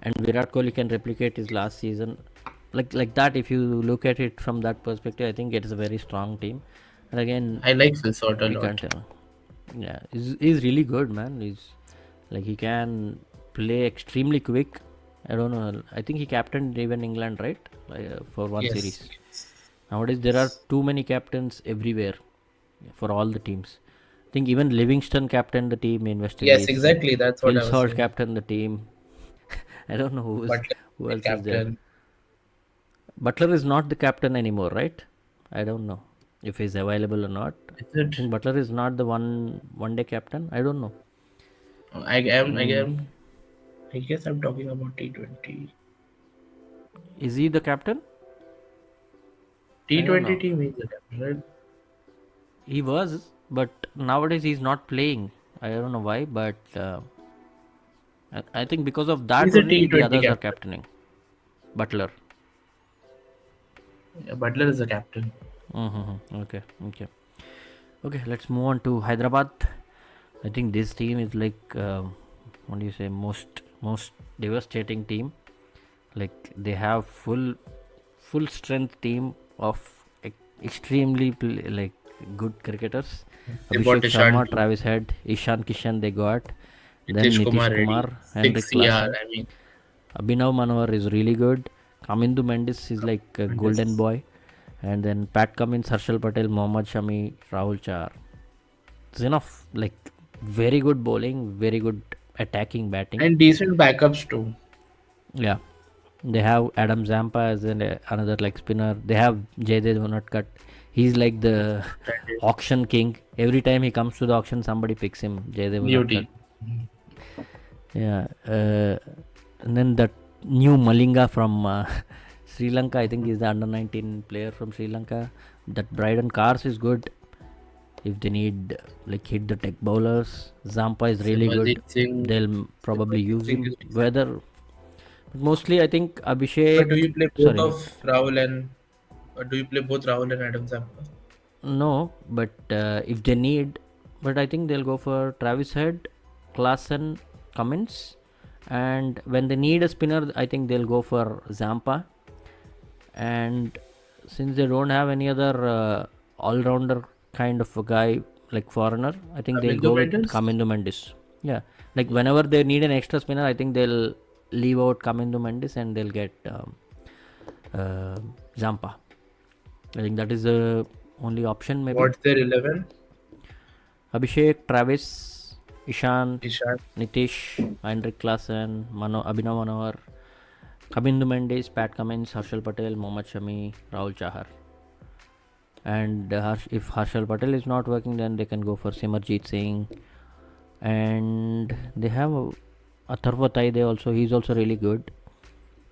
A: and Virat Kohli can replicate his last season, like that, if you look at it from that perspective, I think it is a very strong team. And again,
B: I like Phil Sort a
A: we
B: lot.
A: can't tell. Yeah, he's really good, man. He's like he can play extremely quick. I don't know. I think he captained even England, right? Like, for one
B: Yes.
A: series. Nowadays there are too many captains everywhere for all the teams. I think even Livingston captained the team in West
B: Yes,
A: Indies.
B: exactly. That's what
A: Phil
B: I was
A: Salt
B: saying.
A: captained the team. I don't know
B: Butler,
A: who
B: the
A: else is there.
B: captain.
A: Butler is not the captain anymore, right? I don't know if he's available or not.
B: Is
A: I
B: it?
A: think Butler is not the one day captain. I don't know.
B: I am. I
A: Mm.
B: am. I guess I'm talking about T20.
A: Is he the captain? I don't
B: T20
A: know.
B: team is the captain, right?
A: He was, but nowadays he's not playing. I don't know why, but I think because of that
B: He's a
A: only the
B: T20
A: others are
B: captain.
A: captaining. Butler.
B: Yeah, Butler is the captain.
A: Okay, okay, okay. Let's move on to Hyderabad. I think this team is like what do you say, most devastating team. Like they have full strength team of extremely like good cricketers.
B: They bought
A: Abhishek Sharma,
B: Ishan too.
A: Travis Head, Ishan Kishan they got. Then
B: Nitish
A: Nitish
B: Kumar Reddy.
A: Kumar, Henrik
B: 6 CR.
A: Lassen,
B: I mean,
A: Abhinav Manohar is really good. Kamindu Mendis is like a golden
B: Mendes.
A: boy. And then Pat Cummins, Harshal Patel, Mohammad Shami, Rahul Char. It's enough. Like Very good bowling, very good attacking batting.
B: and decent backups too.
A: Yeah, they have Adam Zampa as another leg spinner. They have Jaydev Unadkat. He's like the auction king. Every time he comes to the auction, somebody picks him. Jaydev
B: New
A: Unadkat.
B: team.
A: Yeah, and then that new Malinga from Sri Lanka. I think he's the under 19 player from Sri Lanka. That Bryden Cars is good. If they need like hit the tech bowlers, Zampa is really good.
B: Simarjit Singh.
A: They'll probably
B: Simarjit
A: use
B: Singh
A: him.
B: is decent.
A: Whether, but mostly I think
B: But
A: Abhishek.
B: do you play both
A: Sorry,
B: of Rahul and or do you play both Rahul and Adam Zampa?
A: no. But if they need, but I think they'll go for Travis Head, Klaasen, Cummins, and when they need a spinner, I think they'll go for Zampa. And since they don't have any other all-rounder kind of a guy like foreigner, I think they'll
B: Amindu
A: go with
B: Mendes?
A: Kamindu Mendis. Yeah, like whenever they need an extra spinner, I think they'll leave out Kamindu Mendis and they'll get Zampa. I think that is the only option maybe.
B: What's their 11?
A: Abhishek, Travis, Ishan,
B: Ishan.
A: Nitish, Heinrich Klaasen, Abhinav Manohar, Kabindu Mendes, Pat Cummins, Harshal Patel, Mohammad Shami, Rahul Chahar. And if Harshal Patel is not working, then they can go for Simarjit Singh. And they have Atharva Taide also. He's also really good.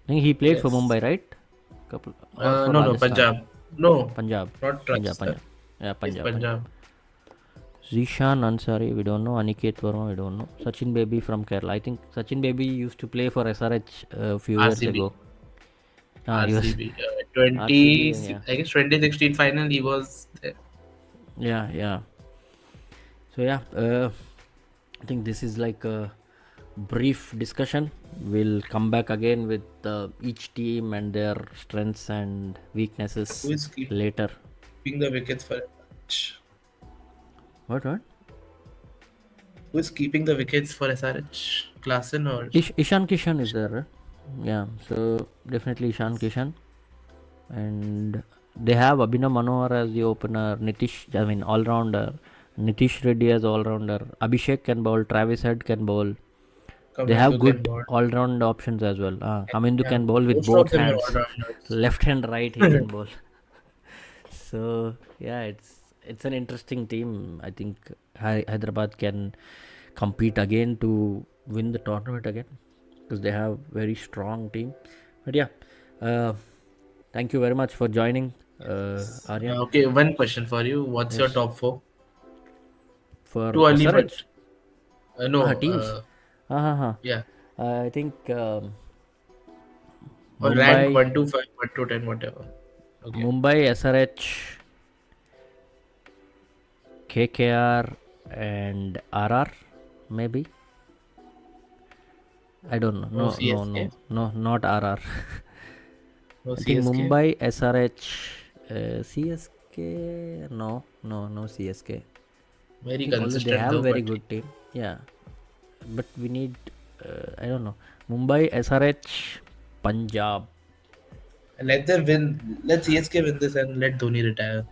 A: I think he played for
B: Yes.
A: Mumbai, right? Or for
B: No,
A: Rajasthan?
B: Punjab. No,
A: Punjab.
B: not
A: Punjab.
B: Rajasthan.
A: Yeah,
B: It's
A: Punjab.
B: Punjab.
A: Zishan Ansari, we don't know. Aniket Verma, we don't know. Sachin Baby from Kerala. I think Sachin Baby used to play for SRH a few years
B: RCB.
A: ago. He was,
B: RCB.
A: RCB, yeah.
B: I guess 2016 final he was there.
A: Yeah. So yeah, I think this is like a brief discussion. We'll come back again with each team and their strengths and weaknesses
B: Who is keeping
A: later.
B: the wickets for
A: What?
B: Who is keeping the wickets for SRH? Klaasen or
A: Ishan Kishan is there. Yeah, so definitely Ishan Kishan. And they have Abhinav Manohar as the opener, all-rounder. Nitish Reddy as all-rounder. Abhishek can bowl, Travis Head can bowl. They have good all-round options as well. Kamindu can bowl with both hands. Left hand, right, he can bowl. So yeah, it's an interesting team. I think Hyderabad can compete again to win the tournament again because they have very strong team. But yeah, thank you very much for joining, Aryan.
B: Okay, one question for you. What's your top 4?
A: For
B: Too early for
A: SRH?
B: no.
A: Teams.
B: Yeah.
A: I think
B: Or
A: Mumbai,
B: rank 1 to 5, 1 to 10, whatever. Okay.
A: Mumbai, SRH, KKR, and RR, maybe. I don't know.
B: No CSK?
A: No, not RR.
B: No
A: I think
B: CSK?
A: Mumbai, SRH, CSK. No, CSK.
B: Very
A: Although
B: consistent.
A: they have
B: though,
A: a very
B: but
A: good team. Yeah, but we need. I don't know. Mumbai, SRH, Punjab.
B: let them win. Let CSK win this and let Dhoni retire.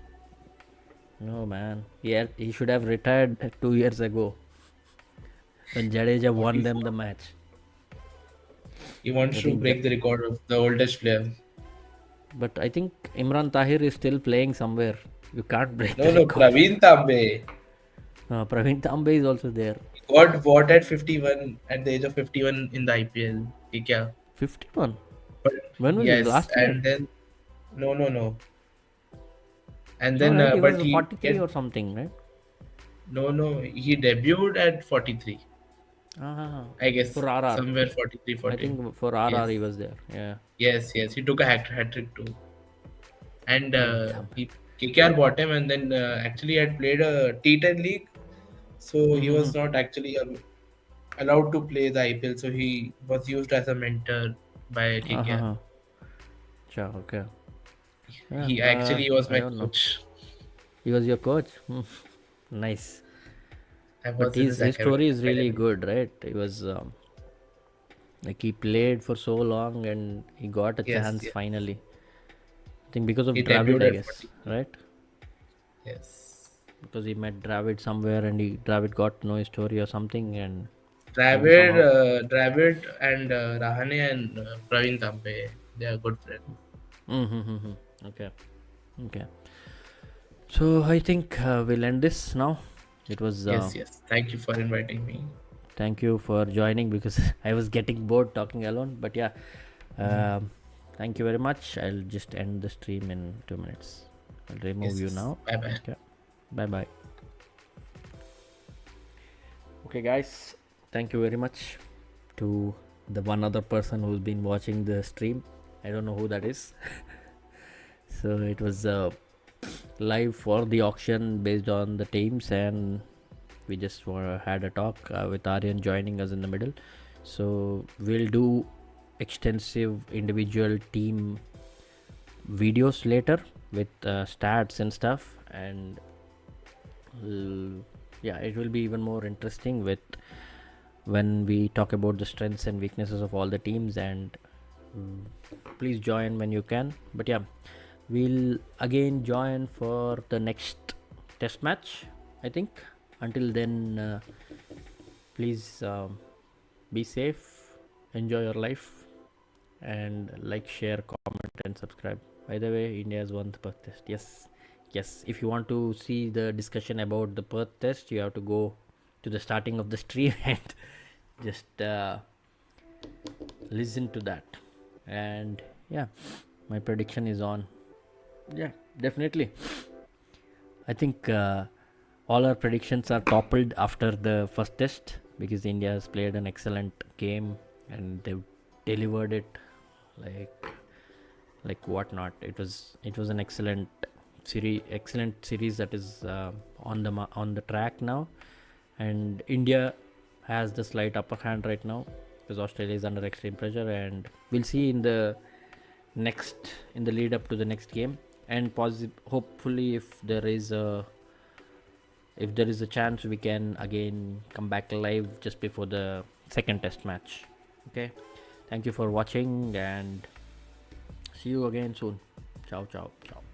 A: No man, he should have retired 2 years ago when Jadeja won them the match.
B: He wants to break the record of the oldest player.
A: But I think Imran Tahir is still playing somewhere. You can't break the
B: No,
A: record.
B: Praveen Tambe.
A: Praveen Tambe is also there.
B: He got bought at 51 at the age of 51 in the IPL. He kya?
A: 51.
B: But
A: When was his last year?
B: and then no. And
A: No,
B: then
A: right? He
B: but
A: was
B: he
A: 43 or something, right?
B: no. He debuted at 43. I guess
A: For RR.
B: somewhere 43, 40.
A: I think for RR he was there. Yeah.
B: Yes. He took a hat trick too. And KKR bought him, and then actually had played a T10 league, so he was not actually allowed to play the IPL. So he was used as a mentor by KKR.
A: Sure, okay. Yeah,
B: He actually was
A: I
B: my
A: don't know.
B: coach.
A: He was your coach? Nice.
B: I was
A: But
B: in
A: his
B: academy.
A: story is really good, right? He was like he played for so long and he got a chance finally. I think because of
B: He
A: Dravid,
B: debuted
A: I
B: at
A: guess,
B: 40.
A: right?
B: Yes.
A: because he met Dravid somewhere, and Dravid got to know his story or something, and maybe
B: Dravid,
A: somehow.
B: Dravid and Rahane and Praveen Tampe, they are good friends.
A: Mm-hmm. Okay. Okay. So I think we'll end this now. It was
B: Yes, yes. Thank you for inviting me.
A: thank you for joining because I was getting bored talking alone. But yeah,
B: Mm.
A: thank you very much. I'll just end the stream in 2 minutes. I'll remove
B: Yes,
A: you
B: yes.
A: now.
B: Bye bye.
A: Okay. Bye bye. Okay, guys. Thank you very much to the one other person who's been watching the stream. I don't know who that is. So it was live for the auction based on the teams, and we just had a talk with Aryan joining us in the middle. So we'll do extensive individual team videos later with stats and stuff, and yeah, it will be even more interesting with when we talk about the strengths and weaknesses of all the teams. And please join when you can. But yeah, we'll again join for the next test match, I think. Until then, please be safe, enjoy your life, and like, share, comment, and subscribe. By the way, India has won the Perth test. Yes, yes. If you want to see the discussion about the Perth test, you have to go to the starting of the stream and just listen to that. And yeah, my prediction is on. Yeah, definitely. I think all our predictions are toppled after the first test because India has played an excellent game and they've delivered it like whatnot. It was an excellent series that is on the track now, and India has the slight upper hand right now because Australia is under extreme pressure, and we'll see in the lead up to the next game. And hopefully, if there is a chance, we can again come back live just before the second test match. Okay, thank you for watching, and see you again soon. Ciao, ciao, ciao.